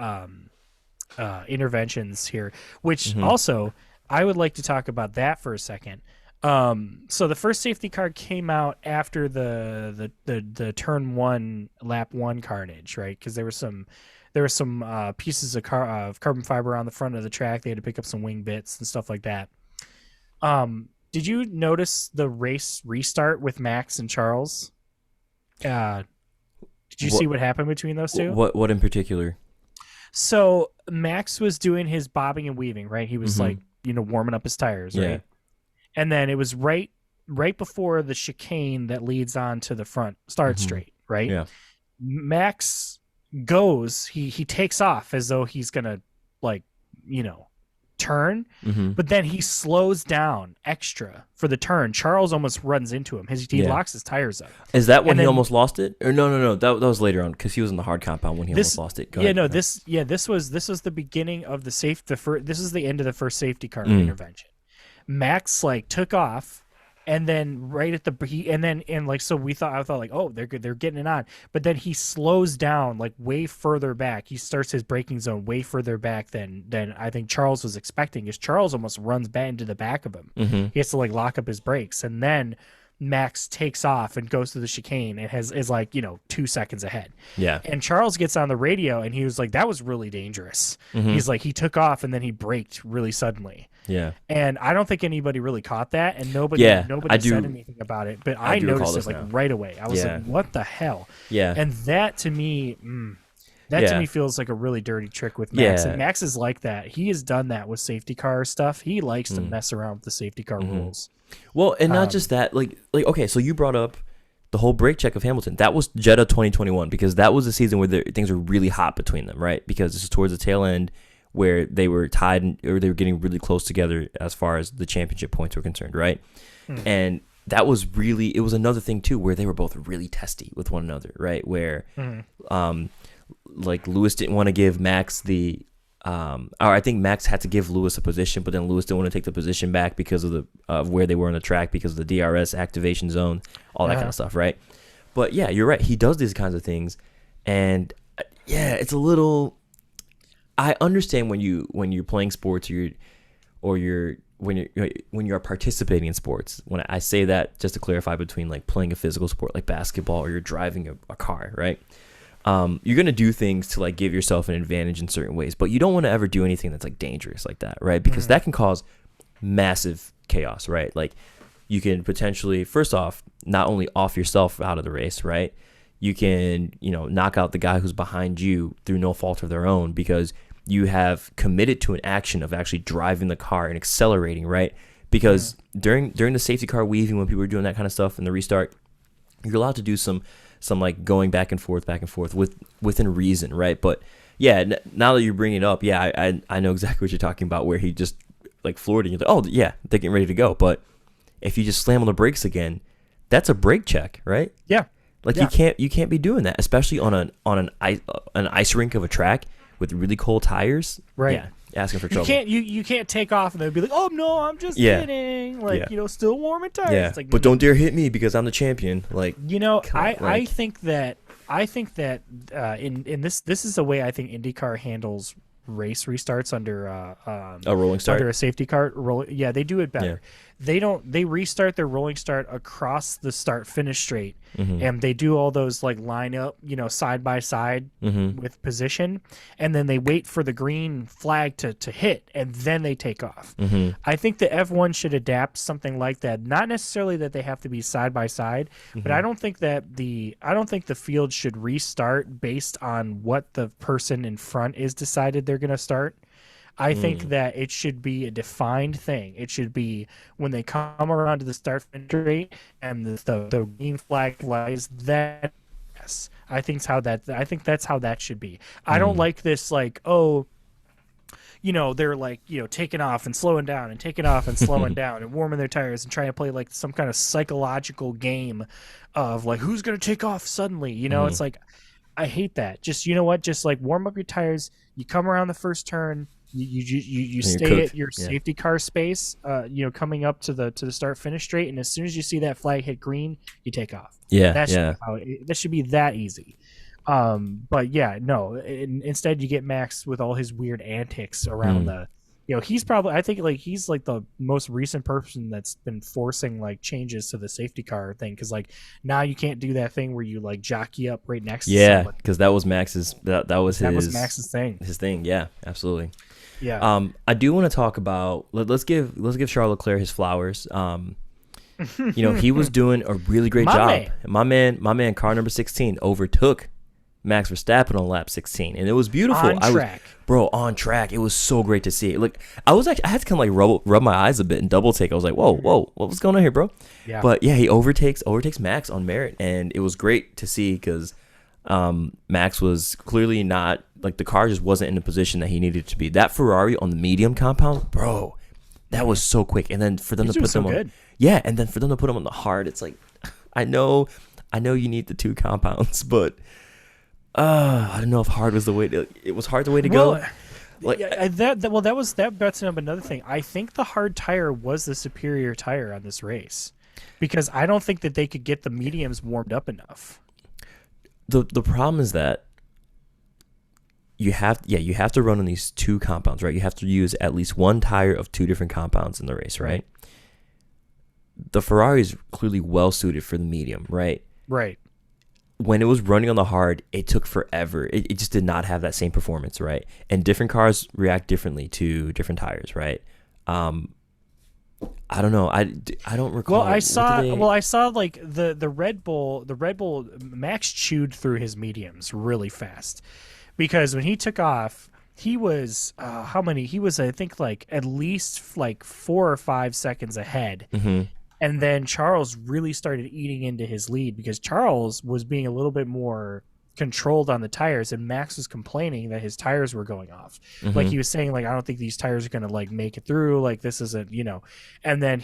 interventions here, which also I would like to talk about that for a second. So the first safety car came out after the turn one, lap one carnage, right? Because there were some pieces of carbon fiber on the front of the track. They had to pick up some wing bits and stuff like that. Did you notice the race restart with Max and Charles? Did you see what happened between those two?
What in particular?
So Max was doing his bobbing and weaving, right? He was like, warming up his tires, right?
Yeah.
And then it was right before the chicane that leads on to the front start straight, right?
Yeah.
Max goes, he takes off as though he's gonna turn, but then he slows down extra for the turn. Charles almost runs into him. He locks his tires up.
Is that when he almost lost it? Or no, that was later on because he was in the hard compound when he almost lost it. Go ahead.
This was the beginning of the this is the end of the first safety car intervention. Max took off, and then right at so I thought like, oh, they're good, they're getting it on, but then he slows down way further back. He starts his braking zone way further back than I think Charles was expecting, because Charles almost runs back into the back of him. He has to lock up his brakes, and then Max takes off and goes to the chicane and is 2 seconds ahead.
Yeah.
And Charles gets on the radio and he was like, that was really dangerous. He's like, he took off and then he braked really suddenly.
Yeah.
And I don't think anybody really caught that, and nobody said anything about it. But I noticed it right away. I was like, what the hell?
Yeah.
And that to me, to me feels like a really dirty trick with Max.
Yeah.
And Max is like that. He has done that with safety car stuff. He likes to mess around with the safety car rules.
Well, and not just that, okay, so you brought up the whole brake check of Hamilton. That was Jeddah 2021, because that was the season where things were really hot between them, right? Because this is towards the tail end where they were tied, or they were getting really close together as far as the championship points were concerned, right? And that was it was another thing too, where they were both really testy with one another, right? Where Lewis didn't want to give Max or I think Max had to give Lewis a position, but then Lewis didn't want to take the position back because of where they were on the track, because of the DRS activation zone, all that kind of stuff, right? But yeah, you're right. He does these kinds of things, and it's a little. I understand when you're playing sports or you're when you're participating in sports, when I say that, just to clarify, between like playing a physical sport like basketball or you're driving a car, right? You're going to do things to like give yourself an advantage in certain ways, but you don't want to ever do anything that's like dangerous like that, right? Because that can cause massive chaos, right? Like you can potentially, first off, not only off yourself out of the race, right? You can, knock out the guy who's behind you through no fault of their own, because you have committed to an action of actually driving the car and accelerating, right? Because during the safety car weaving, when people are doing that kind of stuff in the restart, you're allowed to do some like going back and forth within reason, right? But yeah, now that you're bringing it up, yeah, I know exactly what you're talking about, where he just like floored it. You're like, oh yeah, they're getting ready to go. But if you just slam on the brakes again, that's a brake check, right?
Yeah.
Like you can't be doing that, especially on an ice rink of a track with really cold tires.
Right.
Yeah. Asking for trouble.
You can't take off and they'll be like, oh no, I'm just kidding. Like, still warming tires.
Yeah.
It's like,
but don't dare hit me because I'm the champion. Like,
I think that in this is the way I think IndyCar handles race restarts under
a rolling start,
under a safety car. They do it better.
Yeah.
They restart their rolling start across the start finish straight, and they do all those like line up, side by side with position, and then they wait for the green flag to hit, and then they take off. I think the F1 should adapt something like that. Not necessarily that they have to be side by side, but I don't think the field should restart based on what the person in front is decided they're going to start. I think that it should be a defined thing. It should be when they come around to the start finish straight and the green flag flies. Then yes, I think that's how that should be. I don't like this like, oh, they're like, taking off and slowing down and taking off and slowing down and warming their tires and trying to play like some kind of psychological game of like who's gonna take off suddenly. It's like, I hate that. Just just like warm up your tires. You come around the first turn. You stay at your safety car space, coming up to the start finish straight, and as soon as you see that flag hit green, you take off. That should be that easy. But yeah, no. Instead, you get Max with all his weird antics around the. He's probably, I think, like he's like the most recent person that's been forcing like changes to the safety car thing, because like now you can't do that thing where you like jockey up right next.
Yeah, because that was Max's. That was
Max's thing.
His thing. Yeah, absolutely.
Yeah.
I do want to talk about. Let's give Charles Leclerc his flowers. He was doing a really great job. My man, car number 16 overtook Max Verstappen on lap 16, and it was beautiful.
On track.
On track. It was so great to see. Look, I had to kind of like rub my eyes a bit and double take. I was like, whoa, what was going on here, bro?
Yeah.
But yeah, he overtakes Max on merit, and it was great to see because Max was clearly not, like, the car just wasn't in the position that he needed to be. That Ferrari on the medium compound, bro, that was so quick. And then for them to put them on, good. Yeah, and then for them to put them on the hard, it's like, I know you need the two compounds, but I don't know if hard was the way to. It was hard the way to go. Like
that's another thing. I think the hard tire was the superior tire on this race, because I don't think that they could get the mediums warmed up enough.
The problem is that you have to run on these two compounds, right? You have to use at least one tire of two different compounds in the race, right? The Ferrari is clearly well suited for the medium, right?
Right.
When it was running on the hard, it took forever. It just did not have that same performance, right? And different cars react differently to different tires, right? I don't know. I don't recall.
Well, I saw like the Red Bull Max chewed through his mediums really fast, because when he took off, he was how many? He was, I think, like at least like 4 or 5 seconds ahead.
Mm-hmm.
And then Charles really started eating into his lead, because Charles was being a little bit more controlled on the tires, and Max was complaining that his tires were going off.
Mm-hmm.
Like he was saying, like, I don't think these tires are going to like make it through. Like this isn't, and then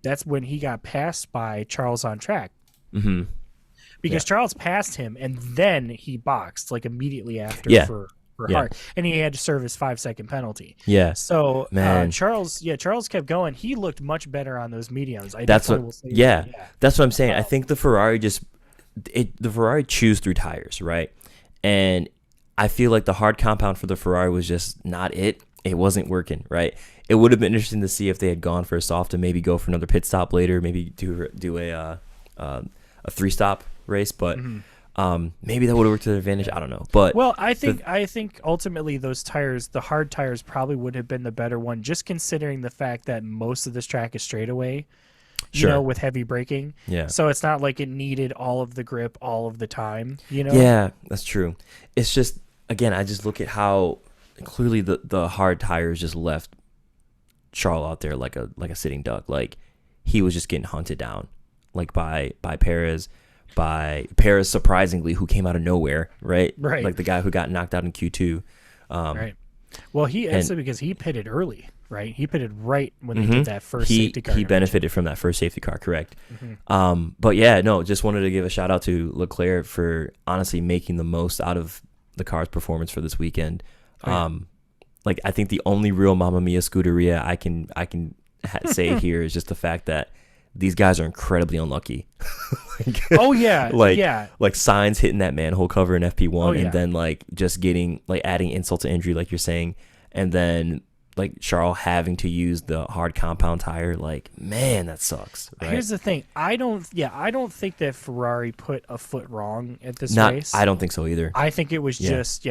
that's when he got passed by Charles on track.
Mm-hmm.
Because Charles passed him, and then he boxed like immediately after for hard, and he had to serve his 5-second penalty.
Yeah.
So Charles kept going. He looked much better on those mediums.
That's what I'm saying. I think the Ferrari the Ferrari chews through tires, right? And I feel like the hard compound for the Ferrari was just not it. it wasn't working, right? It would have been interesting to see if they had gone for a soft and maybe go for another pit stop later, maybe do a 3-stop race, but maybe that would have worked to their advantage. I don't know, but
well, I think ultimately those tires, the hard tires, probably would have been the better one, just considering the fact that most of this track is straightaway.
Sure.
You know, with heavy braking.
Yeah.
So it's not like it needed all of the grip all of the time, you know?
Yeah, that's true. It's just, again, I just look at how clearly the hard tires just left Charles out there like a sitting duck. Like, he was just getting hunted down, like by Perez, surprisingly, who came out of nowhere, right?
Right.
Like the guy who got knocked out in Q2.
Right. Well, because he pitted early, right? He pitted right when they did that first safety car.
He benefited from that first safety car, correct? But yeah, no, just wanted to give a shout out to Leclerc for honestly making the most out of the car's performance for this weekend. Like, I think the only real Mamma Mia Scuderia I can say here is just the fact that these guys are incredibly unlucky.
Oh yeah,
like Sainz hitting that manhole cover in FP1, and then like just getting like adding insult to injury, like you're saying, and then like Charles having to use the hard compound tire. Like, man, that sucks. Right?
Here's the thing: I don't think that Ferrari put a foot wrong at this race.
I don't think so either.
I think it was just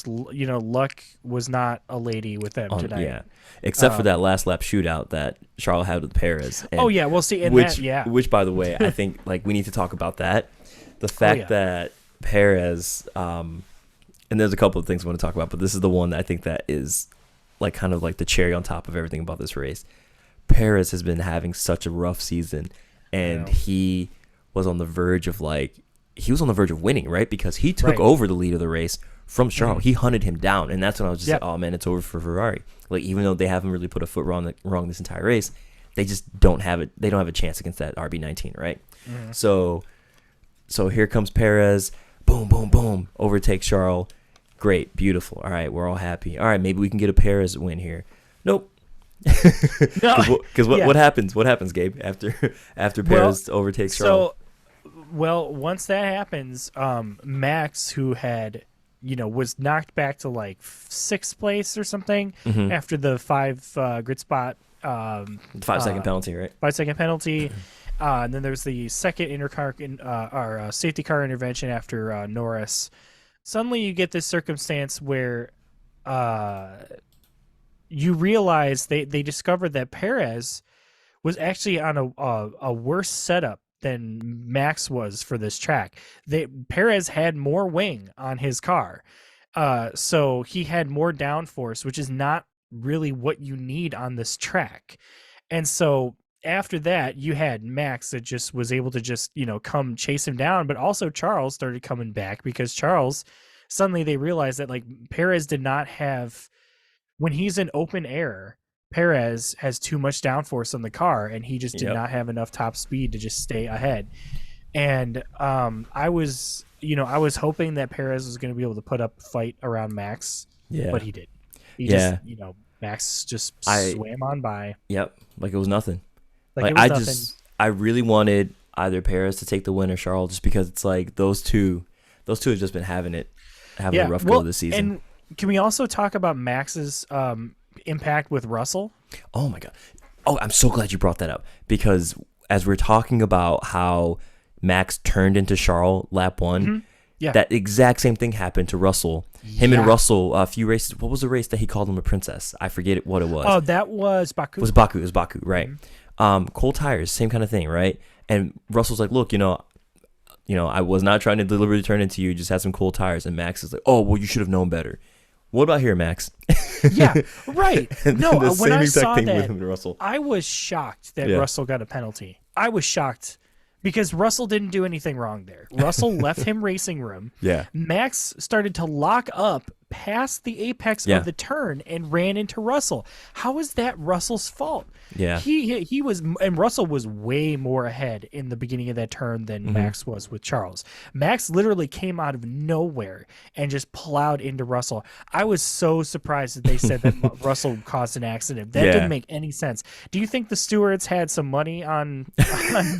luck was not a lady with them tonight.
Yeah. Except for that last lap shootout that Charles had with Perez. And
we'll see. And
which, by the way, I think like we need to talk about that. The fact that Perez, and there's a couple of things I want to talk about, but this is the one that I think that is like kind of like the cherry on top of everything about this race. Perez has been having such a rough season, and he was on the verge of winning, right? Because he took over the lead of the race from Charles. He hunted him down, and that's when I was just like, oh man, it's over for Ferrari. Like, even though they haven't really put a foot wrong this entire race, they just don't have it. They don't have a chance against that RB19, right? So here comes Perez, boom, boom, boom, overtakes Charles. Great, beautiful. All right, we're all happy. All right, maybe we can get a Perez win here. Nope. Because what happens? What happens, Gabe? After Perez overtakes Charles?
Once that happens, Max, who had was knocked back to like 6th place or something after the 5 grid spot
5-second penalty, right?
5-second penalty. And then there's the second safety car intervention after Norris. Suddenly you get this circumstance where you realize they discovered that Perez was actually on a worse setup than Max was for this track. Perez had more wing on his car. So he had more downforce, which is not really what you need on this track. And so after that, you had Max that just was able to just, come chase him down. But also Charles started coming back because Charles, suddenly they realized that like Perez did not have, when he's in open air, Perez has too much downforce on the car, and he just did not have enough top speed to just stay ahead. And I was hoping that Perez was going to be able to put up a fight around Max, but he did. Max just swam on by.
Yep, like it was nothing. I really wanted either Perez to take the win or Charles, just because it's like those two have just been having a rough go this season.
And can we also talk about Max's impact with Russell?
Oh my god! Oh, I'm so glad you brought that up, because as we're talking about how Max turned into Charles lap 1, that exact same thing happened to Russell. Him and Russell, a few races. What was the race that he called him a princess? I forget what it was.
Oh, that was Baku.
It was Baku, right? Cold tires, same kind of thing, right? And Russell's like, look, I was not trying to deliberately turn into you. Just had some cold tires. And Max is like, oh, well, you should have known better. What about here, Max?
Yeah, right. No, when I saw
with
that,
him and Russell.
I was shocked that Russell got a penalty. I was shocked because Russell didn't do anything wrong there. Russell left him racing room.
Yeah.
Max started to lock up past the apex of the turn and ran into Russell. How is that Russell's fault?
Yeah.
He was, and Russell was way more ahead in the beginning of that turn than Max was with Charles. Max literally came out of nowhere and just plowed into Russell. I was so surprised that they said that Russell caused an accident. That didn't make any sense. Do you think the stewards had some money on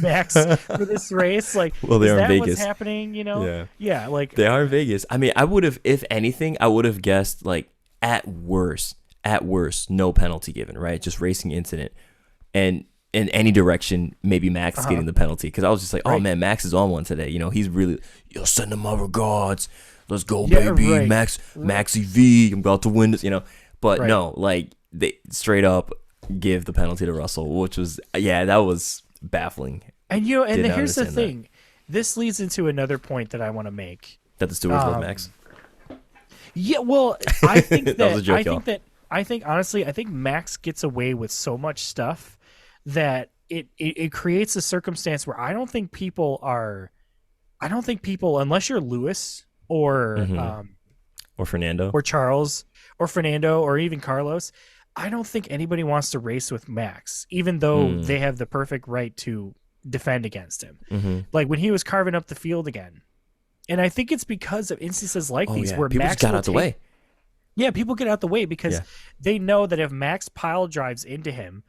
Max for this race? Like,
well, they are in Vegas.
What's happening? Yeah. Like
they are in Vegas. I mean, I would have, if anything, I would have guessed like at worst at worst, no penalty given, right? Just racing incident. And in any direction, maybe Max is getting the penalty. Because I was just like, oh, man, Max is on one today. You know, he's really, send him my regards. Let's go, baby. Maxie V. I'm about to win this, you know. But no, like, they straight up give the penalty to Russell, which was, that was baffling.
And, you know, and here's the thing. This leads into another point that I want to make.
That the stewards love Max?
Yeah, well, I think that,
that was a joke,
honestly, I think Max gets away with so much stuff that it creates a circumstance where I don't think people, unless you're Lewis or
Fernando
or Charles or Fernando or even Carlos, I don't think anybody wants to race with Max, even though they have the perfect right to defend against him. Like when he was carving up the field again. And I think it's because of instances like these where
people
Max
got out the way.
Yeah, people get out the way because they know that if Max pile drives into him,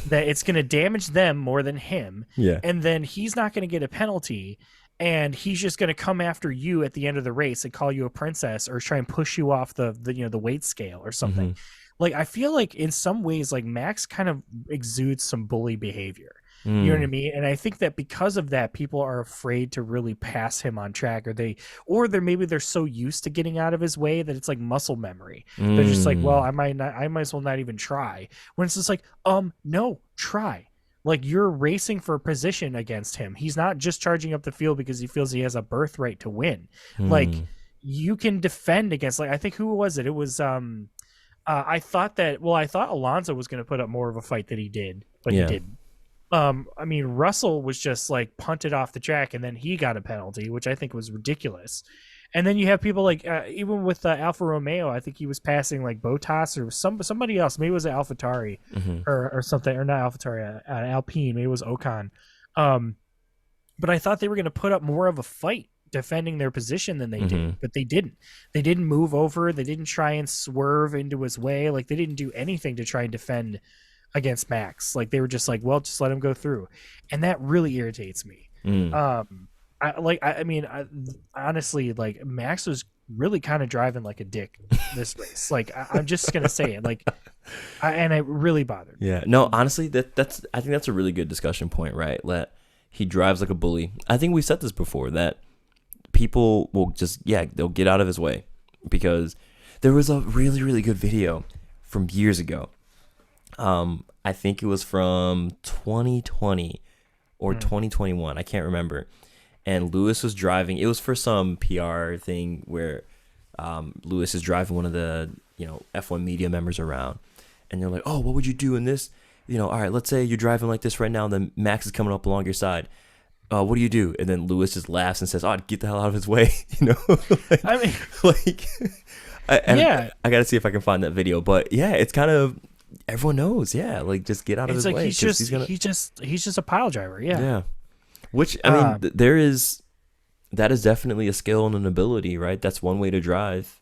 that it's going to damage them more than him.
Yeah.
And then he's not going to get a penalty, and he's just going to come after you at the end of the race and call you a princess or try and push you off the weight scale or something. Like, I feel like in some ways, like Max kind of exudes some bully behavior. You know what I mean? And I think that because of that, people are afraid to really pass him on track, or they're so used to getting out of his way that it's like muscle memory. They're just like, well, I might as well not even try. When it's just like, no, try. Like, you're racing for a position against him. He's not just charging up the field because he feels he has a birthright to win. Like, you can defend against, like, I think, who was it? It was, I thought Alonso was going to put up more of a fight than he did, but he didn't. I mean, Russell was just like punted off the track, and then he got a penalty, which I think was ridiculous. And then you have people like even with Alfa Romeo, I think he was passing like Bottas or somebody else. Maybe it was AlphaTauri or something, or not AlphaTauri, Alpine. Maybe it was Ocon. But I thought they were going to put up more of a fight defending their position than they did, but they didn't. They didn't move over. They didn't try and swerve into his way. Like, they didn't do anything to try and defend against Max. Like, they were just like, well, just let him go through. And that really irritates me. Honestly, like, Max was really kind of driving like a dick this race. Like, I'm just gonna say it. Like, and it really bothered me.
Yeah, no, honestly, I think that's a really good discussion point, right? He drives like a bully. I think we said this before, that people will just they'll get out of his way, because there was a really, really good video from years ago. I think it was from 2020 or 2021. I can't remember. And Lewis was driving. It was for some PR thing where Lewis is driving one of the F1 media members around, and they're like, "Oh, what would you do in this? All right, let's say you're driving like this right now, and then Max is coming up along your side. What do you do?" And then Lewis just laughs and says, "Oh, get the hell out of his way." I gotta see if I can find that video. But yeah, it's kind of, everyone knows. Yeah, like, just get out of his way.
He's just a pile driver. Yeah.
Which, I mean, that is definitely a skill and an ability, right? That's one way to drive.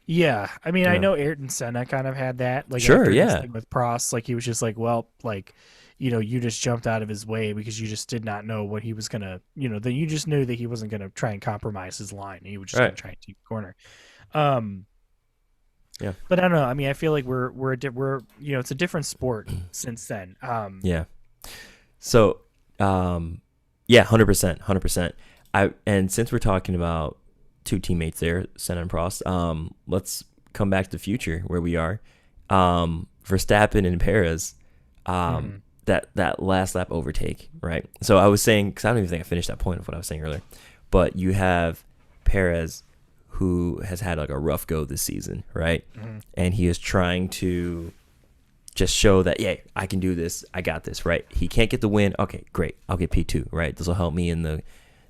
Yeah, I mean, I know Ayrton Senna kind of had that. Like,
sure,
after his thing with Prost, like, he was just like, well, like, you just jumped out of his way because you just did not know what he was gonna, that you just knew that he wasn't gonna try and compromise his line. He was just gonna try and take the corner.
Yeah,
but I don't know. I mean, I feel like we're it's a different sport since then.
Yeah. So, 100%. And since we're talking about two teammates there, Senna and Prost, let's come back to the future where we are. Verstappen and Perez, that last lap overtake, right? So I was saying, because I don't even think I finished that point of what I was saying earlier, but you have Perez, who has had like a rough go this season, right? And he is trying to just show that, yeah, I can do this, I got this, right? He can't get the win. Okay, great, I'll get P2, right? This will help me in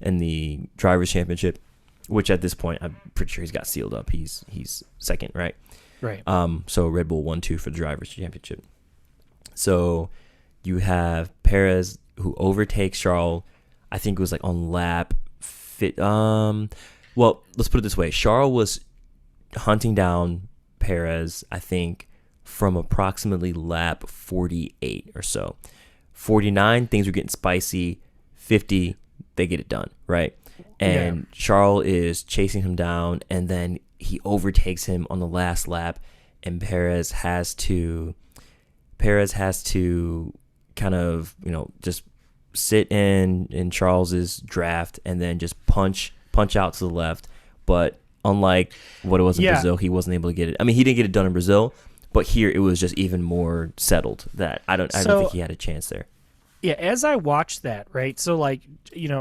the drivers' championship, which at this point I'm pretty sure he's got sealed up. He's second, right?
Right.
So Red Bull 1-2 for the drivers' championship. So you have Perez, who overtakes Charles. I think it was like on lap fit. Well, let's put it this way: Charles was hunting down Perez, I think, from approximately lap 48 or so. 49, things were getting spicy. 50, they get it done, right? And Charles is chasing him down, and then he overtakes him on the last lap, and Perez has to kind of, just sit in Charles's draft and then just punch out to the left. But unlike what it was in Brazil, he wasn't able to get it. I mean, he didn't get it done in Brazil, but here it was just even more settled that I don't think he had a chance there.
Yeah, as I watched that, right? So,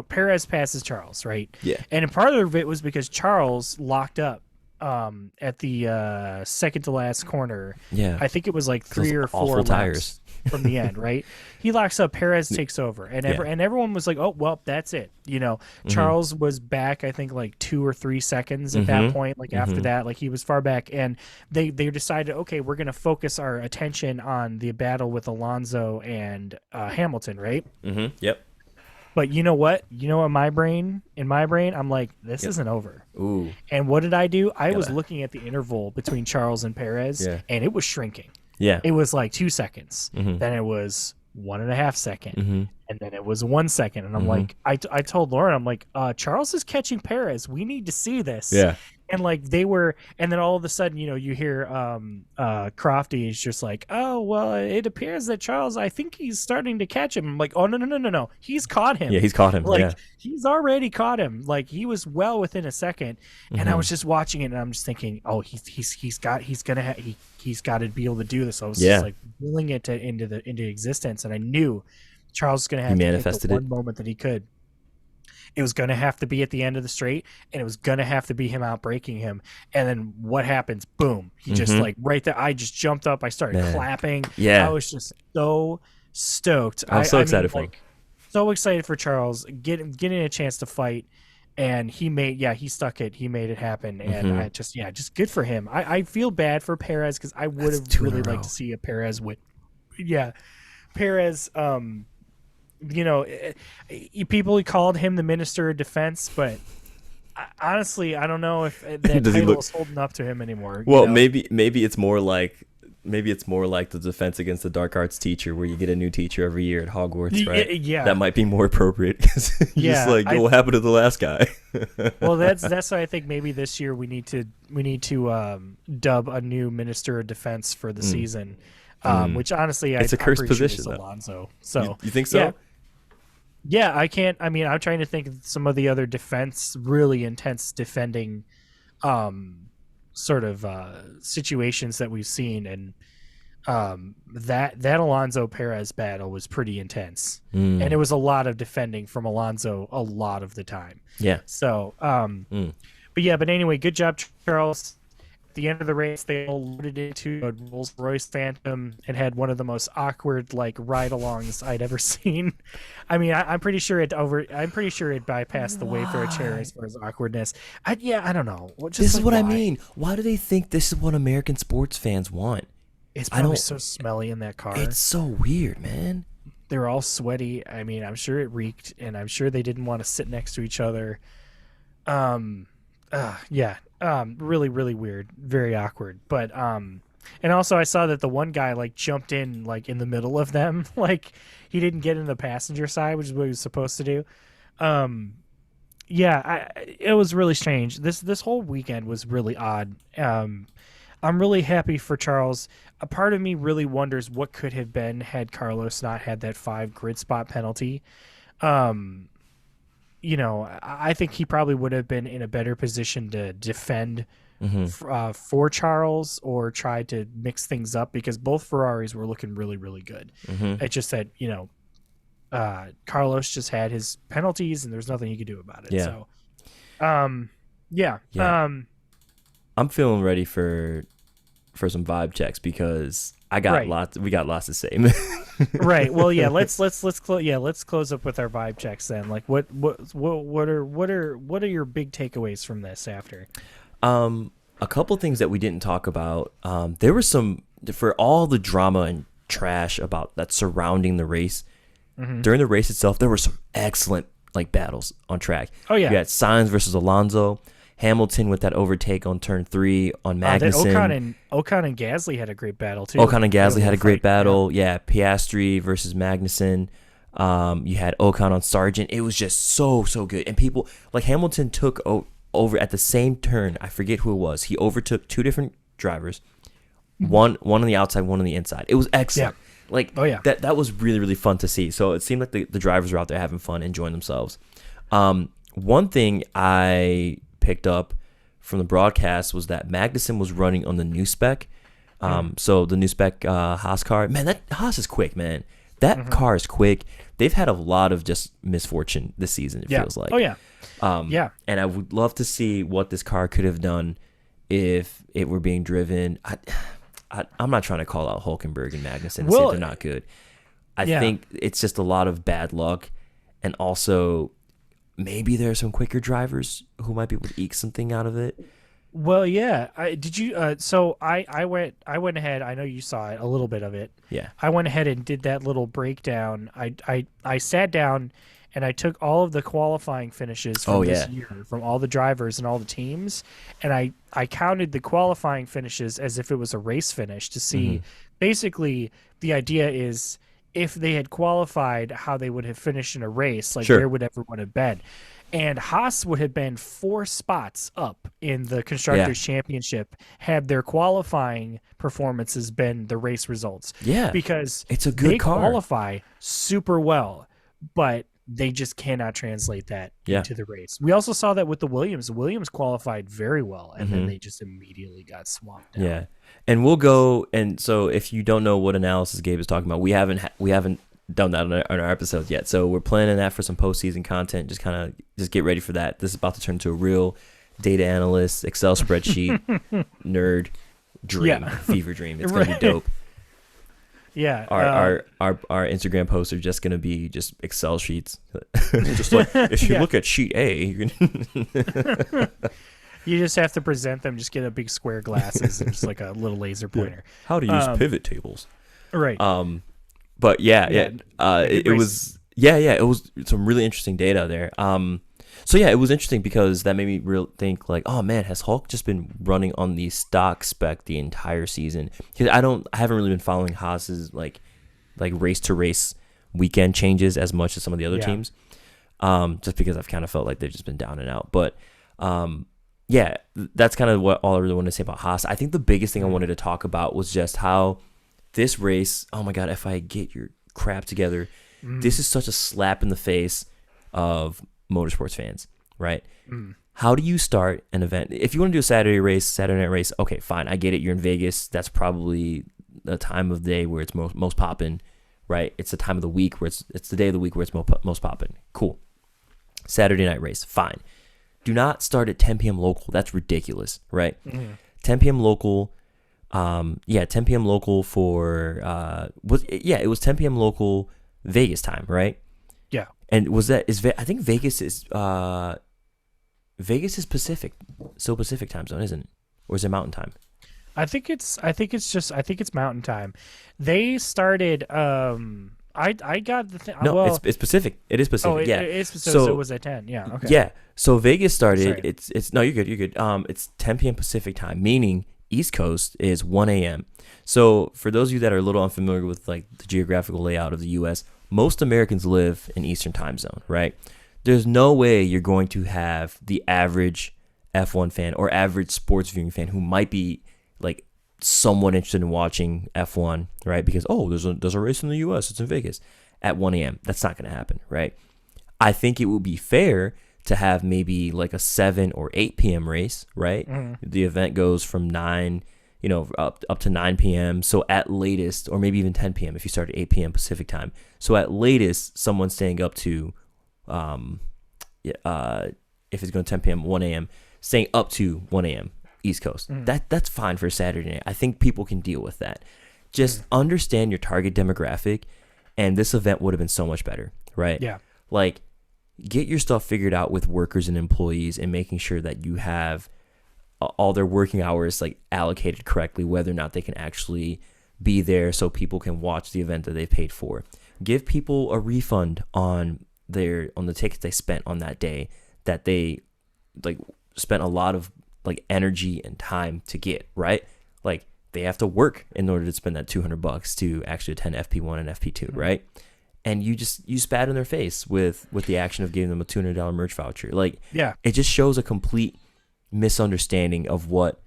Perez passes Charles, right?
Yeah.
And part of it was because Charles locked up at the second to last corner.
Yeah.
I think it was like 3 or 4 laps
tires
from the end, right? He locks up, Perez takes over, and everyone was like, "Oh, well, that's it." Charles was back, I think, like 2 or 3 seconds at that point. After that, he was far back, and they decided, okay, we're going to focus our attention on the battle with Alonso and Hamilton, right?
Mm-hmm. Yep.
But you know what? In my brain, I'm like, this isn't over.
Ooh.
And what did I do? I was looking at the interval between Charles and Perez, and it was shrinking.
Yeah.
It was like 2 seconds. Then it was 1.5 seconds. And then it was 1 second. And I'm like, I told Lauren, I'm like, Charles is catching Perez. We need to see this.
Yeah.
And they were, and then all of a sudden, you hear Crofty is just like, oh, well, it appears that Charles, I think he's starting to catch him. I'm like, oh, no. He's caught him.
Yeah, he's caught him.
He's already caught him. He was well within a second. And I was just watching it and I'm just thinking, oh, he's got to be able to do this. So I was just willing it into existence. And I knew Charles was going to have to take the one moment that he could. It was going to have to be at the end of the straight, and it was going to have to be him outbraking him. And then what happens? Boom. He just right there. I just jumped up. I started clapping.
Yeah.
I was just so stoked.
I'm so excited for him.
So excited for Charles getting a chance to fight. And he stuck it. He made it happen. And I just good for him. I feel bad for Perez because I would have really liked to see a Perez win. Yeah. Perez, people called him the Minister of Defense, but honestly, I don't know if that title is holding up to him anymore.
Well, maybe it's more like the Defense Against the Dark Arts teacher, where you get a new teacher every year at Hogwarts, right? Yeah, that might be more appropriate because what happened to the last guy?
Well, that's why I think maybe this year we need to dub a new Minister of Defense for the season. Which honestly,
it's a cursed position,
Alonso. So
you think so?
Yeah, I can't. I mean, I'm trying to think of some of the other really intense defending, situations that we've seen, and that Alonso Perez battle was pretty intense, and it was a lot of defending from Alonso a lot of the time.
Yeah.
So, but anyway, good job, Charles. At the end of the race, they all loaded into a Rolls-Royce Phantom and had one of the most awkward ride-alongs I'd ever seen. I mean, I'm pretty sure it bypassed the Wayfarer chair as far as awkwardness. I don't know.
This is what I mean. Why do they think this is what American sports fans want?
It's probably so smelly in that car.
It's so weird, man.
They're all sweaty. I mean, I'm sure it reeked, and I'm sure they didn't want to sit next to each other. Really, really weird, very awkward. But and also I saw that the one guy jumped in in the middle of them, he didn't get in the passenger side, which is what he was supposed to do. It was really strange. This whole weekend was really odd. I'm really happy for Charles. A part of me really wonders what could have been had Carlos not had that 5 grid spot penalty. I think he probably would have been in a better position to defend for Charles or try to mix things up because both Ferraris were looking really, really good. It's just that, Carlos just had his penalties and there's nothing he could do about it.
Yeah.
So,
I'm feeling ready for some vibe checks because we got lots to say.
Right. Well, yeah. Let's close up with our vibe checks then. What are your big takeaways from this after?
A couple things that we didn't talk about. There was some, for all the drama and trash about that surrounding the race. During the race itself, there were some excellent battles on track.
Oh yeah.
You had Sainz versus Alonso. Hamilton with that overtake on turn 3 on Magnussen.
Ocon and Gasly had a great battle too.
Ocon and Gasly had a great battle. Yeah, Piastri versus Magnussen. You had Ocon on Sargent. It was just so good. And people Hamilton took over at the same turn. I forget who it was. He overtook 2 different drivers. one on the outside, one on the inside. It was excellent.
Yeah.
Like,
Oh, yeah.
that was really, really fun to see. So it seemed like the drivers were out there having fun, enjoying themselves. One thing I picked up from the broadcast was that Magnussen was running on the new spec. So the new spec Haas car, man, that Haas is quick, man. That car is quick. They've had a lot of just misfortune this season, it feels like.
Oh, yeah.
And I would love to see what this car could have done if it were being driven. I'm not trying to call out Hülkenberg and Magnussen and say they're not good. I think it's just a lot of bad luck. And also, maybe there are some quicker drivers who might be able to eke something out of it.
Well, yeah. Did you? So I went ahead. I know you saw it, a little bit of it.
Yeah.
I went ahead and did that little breakdown. I sat down and I took all of the qualifying finishes from this year, from all the drivers and all the teams, and I counted the qualifying finishes as if it was a race finish to see. Basically, the idea is if they had qualified, how they would have finished in a race, like where would everyone have been. And Haas would have been 4 spots up in the Constructors' Championship had their qualifying performances been the race results.
Yeah,
because
it's a good car.
They qualify super well, but they just cannot translate that into the race. We also saw that with the Williams. The Williams qualified very well, and then they just immediately got swamped out.
Yeah, and we'll go. And so, if you don't know what analysis Gabe is talking about, we haven't done that on our episodes yet. So we're planning that for some postseason content. Just get ready for that. This is about to turn into a real data analyst, Excel spreadsheet, nerd dream, fever dream. It's gonna be dope.
Yeah.
Our Instagram posts are just gonna be just Excel sheets. Just like if you look at sheet A, you can
you just have to present them. Just get a big square glasses and just like a little laser pointer.
How to use pivot tables.
Right.
But it was some really interesting data there. So yeah, it was interesting because that made me think like, oh man, has Hulk just been running on the stock spec the entire season? Because I haven't really been following Haas's like race to race weekend changes as much as some of the other teams. Just because I've kind of felt like they've just been down and out. But that's kind of all I really wanted to say about Haas. I think the biggest thing I wanted to talk about was just how this race, oh my God, if I get your crap together, this is such a slap in the face of motorsports fans, right? How do you start an event? If you want to do a Saturday night race, okay, fine, I get it. You're in Vegas. That's probably the time of day where it's most popping, right? It's the time of the week where it's the day of the week where it's most popping. Cool. Saturday night race, fine. Do not start at 10 p.m. local. That's ridiculous, right? 10 p.m. local. 10 p.m. local for it was 10 p.m. local Vegas time, right?
Yeah.
And I think Vegas is Pacific, still Pacific time zone, isn't it? Or is it Mountain time?
I think it's Mountain time. They started I got the thing.
No, it's Pacific. It is Pacific.
Oh,
it's
Pacific. So it was at 10. Yeah. Okay.
Yeah. So Vegas started.
Sorry.
It's no, you're good. You're good. It's 10 p.m. Pacific time, meaning East Coast is 1 a.m. So for those of you that are a little unfamiliar with like the geographical layout of the U.S., most Americans live in Eastern time zone, right? There's no way you're going to have the average F1 fan or average sports viewing fan who might be like somewhat interested in watching F1, right? Because there's a race in the U.S. It's in Vegas at 1 a.m. That's not going to happen, right? I think it would be fair to have maybe like a 7 or 8 p.m. race, right? The event goes from 9, up to 9 p.m. So at latest, or maybe even 10 p.m. if you start at 8 p.m. Pacific time. So at latest, someone's staying up to, if it's going to 10 p.m., 1 a.m., staying up to 1 a.m. East Coast. That's fine for a Saturday night. I think people can deal with that. Just understand your target demographic, and this event would have been so much better, right?
Yeah.
Like, get your stuff figured out with workers and employees and making sure that you have all their working hours like allocated correctly, whether or not they can actually be there so people can watch the event that they paid for. Give people a refund on the tickets they spent on that day that they like spent a lot of like energy and time to get, right? Like they have to work in order to spend that $200 to actually attend FP1 and FP2, right? And you spat in their face with the action of giving them a $200 merch voucher. Like,
yeah,
it just shows a complete misunderstanding of what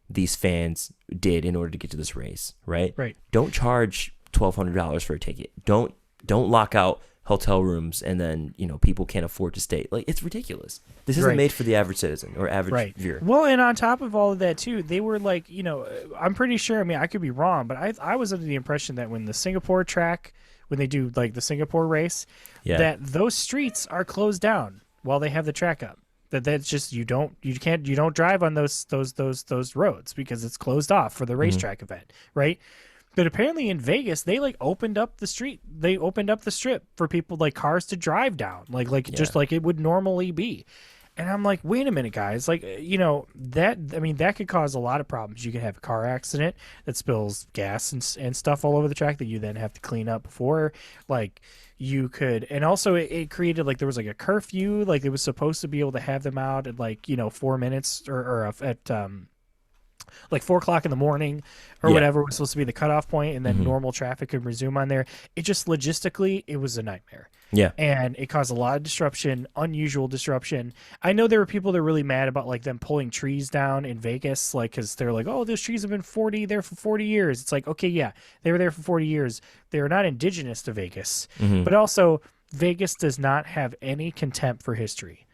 these fans did in order to get to this race, right?
Right.
Don't charge $1,200 for a ticket. Don't lock out hotel rooms and then, people can't afford to stay. Like, it's ridiculous. This isn't made for the average citizen or average viewer.
Well, and on top of all of that too, they were like, I'm pretty sure, I mean, I could be wrong, but I was under the impression that when the Singapore track, when they do like the Singapore race, that those streets are closed down while they have the track up. That's just you don't drive on those roads because it's closed off for the racetrack event, right? But apparently in Vegas, they like opened up the street. They opened up the strip for people, like cars to drive down, just like it would normally be. And I'm like, wait a minute, guys. Like, that could cause a lot of problems. You could have a car accident that spills gas and stuff all over the track that you then have to clean up before. Like, you could, and also it created like there was like a curfew. Like, it was supposed to be able to have them out at like 4 minutes or at like 4 o'clock in the morning or whatever was supposed to be the cutoff point, and then normal traffic could resume on there. It just logistically, it was a nightmare.
Yeah.
And it caused a lot of disruption, unusual disruption. I know there were people that were really mad about like them pulling trees down in Vegas, like, because they're like, oh, those trees have been there for 40 years. It's like, okay, yeah, they were there for 40 years. They're not indigenous to Vegas, but also Vegas does not have any contempt for history.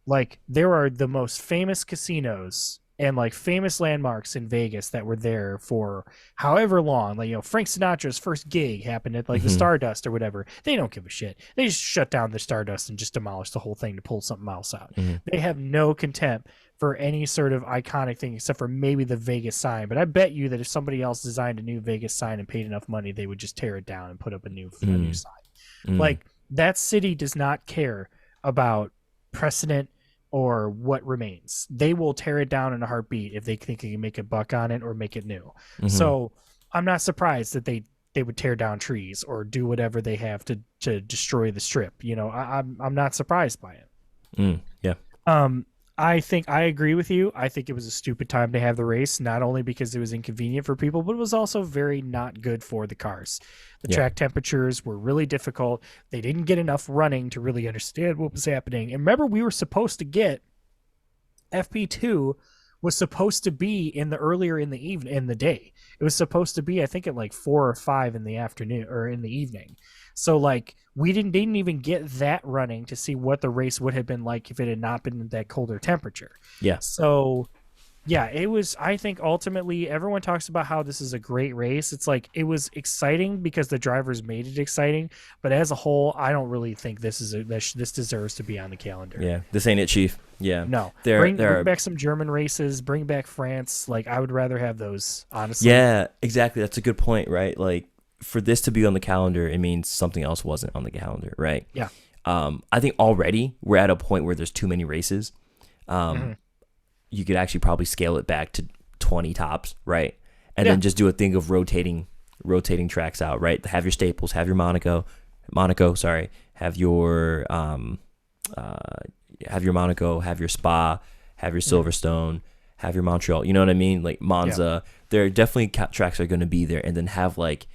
Like, there are the most famous casinos and like famous landmarks in Vegas that were there for however long. Like, Frank Sinatra's first gig happened at like the Stardust or whatever. They don't give a shit. They just shut down the Stardust and just demolish the whole thing to pull something else out. They have no contempt for any sort of iconic thing except for maybe the Vegas sign. But I bet you that if somebody else designed a new Vegas sign and paid enough money, they would just tear it down and put up a new sign. Like, that city does not care about precedent or what remains. They will tear it down in a heartbeat if they think they can make a buck on it or make it new. So I'm not surprised that they would tear down trees or do whatever they have to destroy the strip. I'm not surprised by it.
Yeah.
I think I agree with you. I think it was a stupid time to have the race, not only because it was inconvenient for people, but it was also very not good for the cars. The track temperatures were really difficult. They didn't get enough running to really understand what was happening. And remember, we were supposed to get FP2 was supposed to be earlier in the day. It was supposed to be, I think, at like 4 or 5 in the afternoon or in the evening. So like we didn't even get that running to see what the race would have been like if it had not been that colder temperature.
Yeah.
So yeah, it was, I think ultimately everyone talks about how this is a great race. It's like, it was exciting because the drivers made it exciting, but as a whole, I don't really think this deserves to be on the calendar.
Yeah. This ain't it, Chief. Yeah.
No. Bring back some German races, bring back France. Like, I would rather have those, honestly.
Yeah, exactly. That's a good point, right? Like, for this to be on the calendar, it means something else wasn't on the calendar, right?
Yeah.
I think already we're at a point where there's too many races. You could actually probably scale it back to 20 tops, right? And then just do a thing of rotating tracks out, right? Have your staples, have your Monaco, have your Monaco, have your Spa, have your Silverstone, have your Montreal. You know what I mean? Like Monza. There are definitely tracks that are going to be there, and then have like,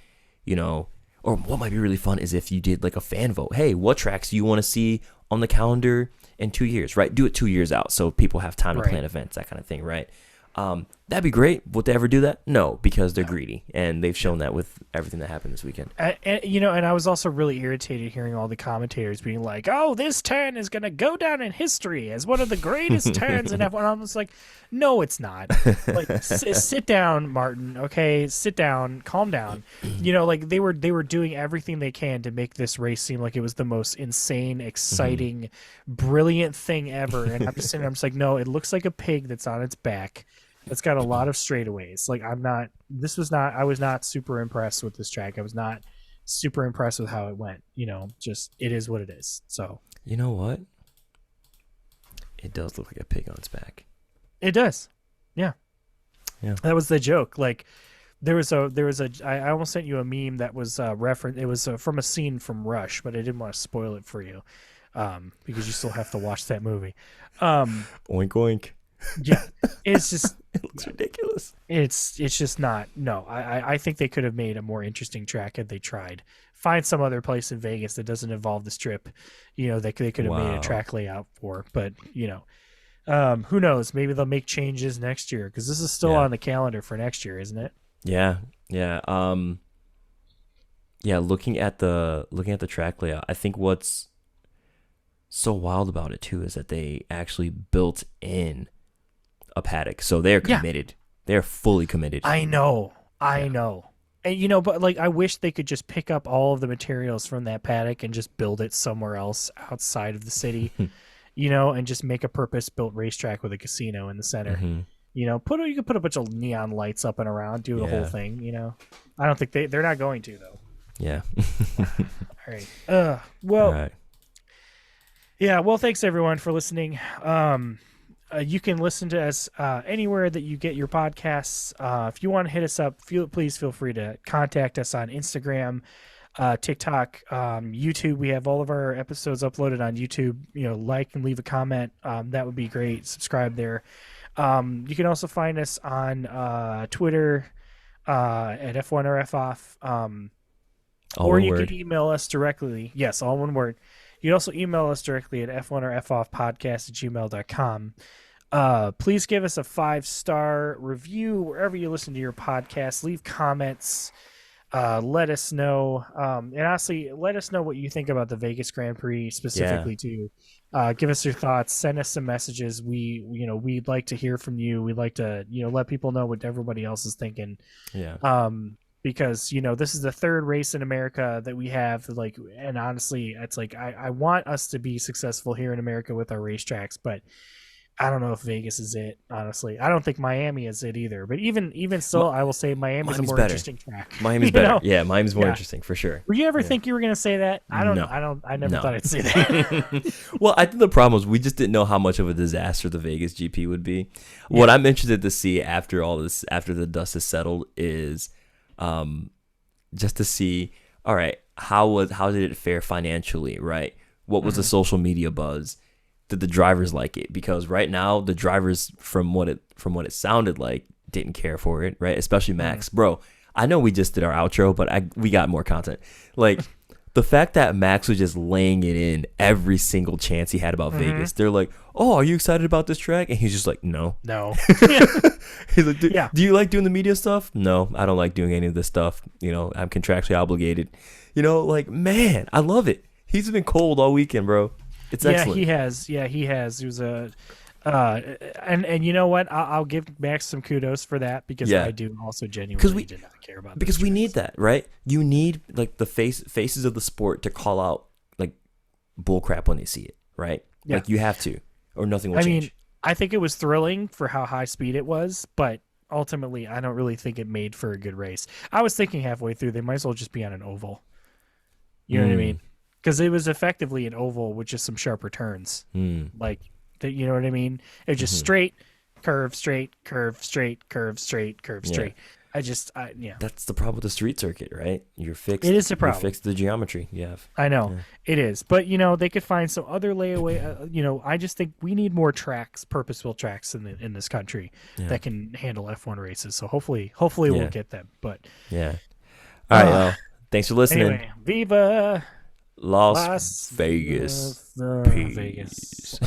or what might be really fun is if you did like a fan vote. Hey, what tracks do you want to see on the calendar in 2 years, right? Do it 2 years out so people have time to plan events, that kind of thing, right? That'd be great. Would they ever do that? No, because they're greedy, and they've shown that with everything that happened this weekend.
And I was also really irritated hearing all the commentators being like, "Oh, this turn is going to go down in history as one of the greatest turns in F1." I'm just like, "No, it's not." Like, sit down, Martin. Okay, sit down, calm down. Like they were doing everything they can to make this race seem like it was the most insane, exciting, brilliant thing ever. And I'm just sitting there, I'm just like, no, it looks like a pig that's on its back. It's got a lot of straightaways. Like, I was not super impressed with this track. I was not super impressed with how it went. Just, it is what it is. So,
you know what? It does look like a pig on its back.
It does. Yeah.
Yeah.
That was the joke. Like, I almost sent you a meme that was reference. It was from a scene from Rush, but I didn't want to spoil it for you, because you still have to watch that movie.
Oink oink.
Yeah, it's just
it looks ridiculous.
It's just not. No, I think they could have made a more interesting track had they tried. Find some other place in Vegas that doesn't involve the strip. They could have made a track layout for. But Who knows? Maybe they'll make changes next year because this is still on the calendar for next year, isn't it?
Yeah, yeah. Yeah. Looking at the track layout, I think what's so wild about it too is that they actually built in a paddock, so they're committed. They're fully committed.
I know. And but like I wish they could just pick up all of the materials from that paddock and just build it somewhere else outside of the city, and just make a purpose-built racetrack with a casino in the center.
Mm-hmm.
You could put a bunch of neon lights up and around, do the whole thing. I don't think they're not going to though.
Yeah.
All right. Well.
All right.
Yeah. Well, thanks everyone for listening. You can listen to us anywhere that you get your podcasts. If you want to hit us up, please feel free to contact us on Instagram, TikTok, YouTube. We have all of our episodes uploaded on YouTube. Like and leave a comment. That would be great. Subscribe there. You can also find us on Twitter at F1 or F off. Or you can email us directly. Yes, all one word. You can also email us directly at F1 or FOFF@gmail.com. Please give us a 5-star review wherever you listen to your podcast. Leave comments. Let us know. And honestly, let us know what you think about the Vegas Grand Prix specifically too. Give us your thoughts. Send us some messages. We'd like to hear from you. We'd like to, let people know what everybody else is thinking.
Yeah.
Because this is the third race in America that we have, and honestly it's I want us to be successful here in America with our racetracks, but I don't know if Vegas is it. Honestly, I don't think Miami is it either, but even still, I will say Miami's a more interesting track.
Miami's better. Yeah, Miami's more interesting for sure.
Were you ever think you were going to say that? I don't know. I never thought I'd say that.
Well, I think the problem was we just didn't know how much of a disaster the Vegas GP would be. What I'm interested to see after all this, after the dust is settled, is just to see, all right, how did it fare financially, right? What was the social media buzz? Did the drivers like it? Because right now the drivers, from what it sounded like, didn't care for it, right? Especially Max. Bro, I know we just did our outro, but we got more content. The fact that Max was just laying it in every single chance he had about Vegas. They're like, "Oh, are you excited about this track?" And he's just like, "No." He's like, "Do you like doing the media stuff?" "No, I don't like doing any of this stuff. I'm contractually obligated." Man, I love it. He's been cold all weekend, bro. It's excellent.
He has. Yeah, he has. He was and you know what? I'll give Max some kudos for that because I do also genuinely did not care about.
Because we need that, right? You need the faces of the sport to call out bullcrap when they see it, right?
Yeah.
You have to, or nothing will change.
I mean, I think it was thrilling for how high speed it was, but ultimately, I don't really think it made for a good race. I was thinking halfway through they might as well just be on an oval. You know what I mean? Because it was effectively an oval with just some sharper turns. You know what I mean? It was just straight, curve, straight, curve, straight, curve, straight, curve, straight. That's
the problem with the street circuit, right? You're fixed.
It is a problem.
You're fixed the geometry you have.
I know it is, but they could find some other layaway. I just think we need more tracks, purpose-built tracks in this country that can handle F1 races. So hopefully we'll get them. But
all right, well, thanks for listening.
Anyway, Viva
Las Vegas.
Vegas.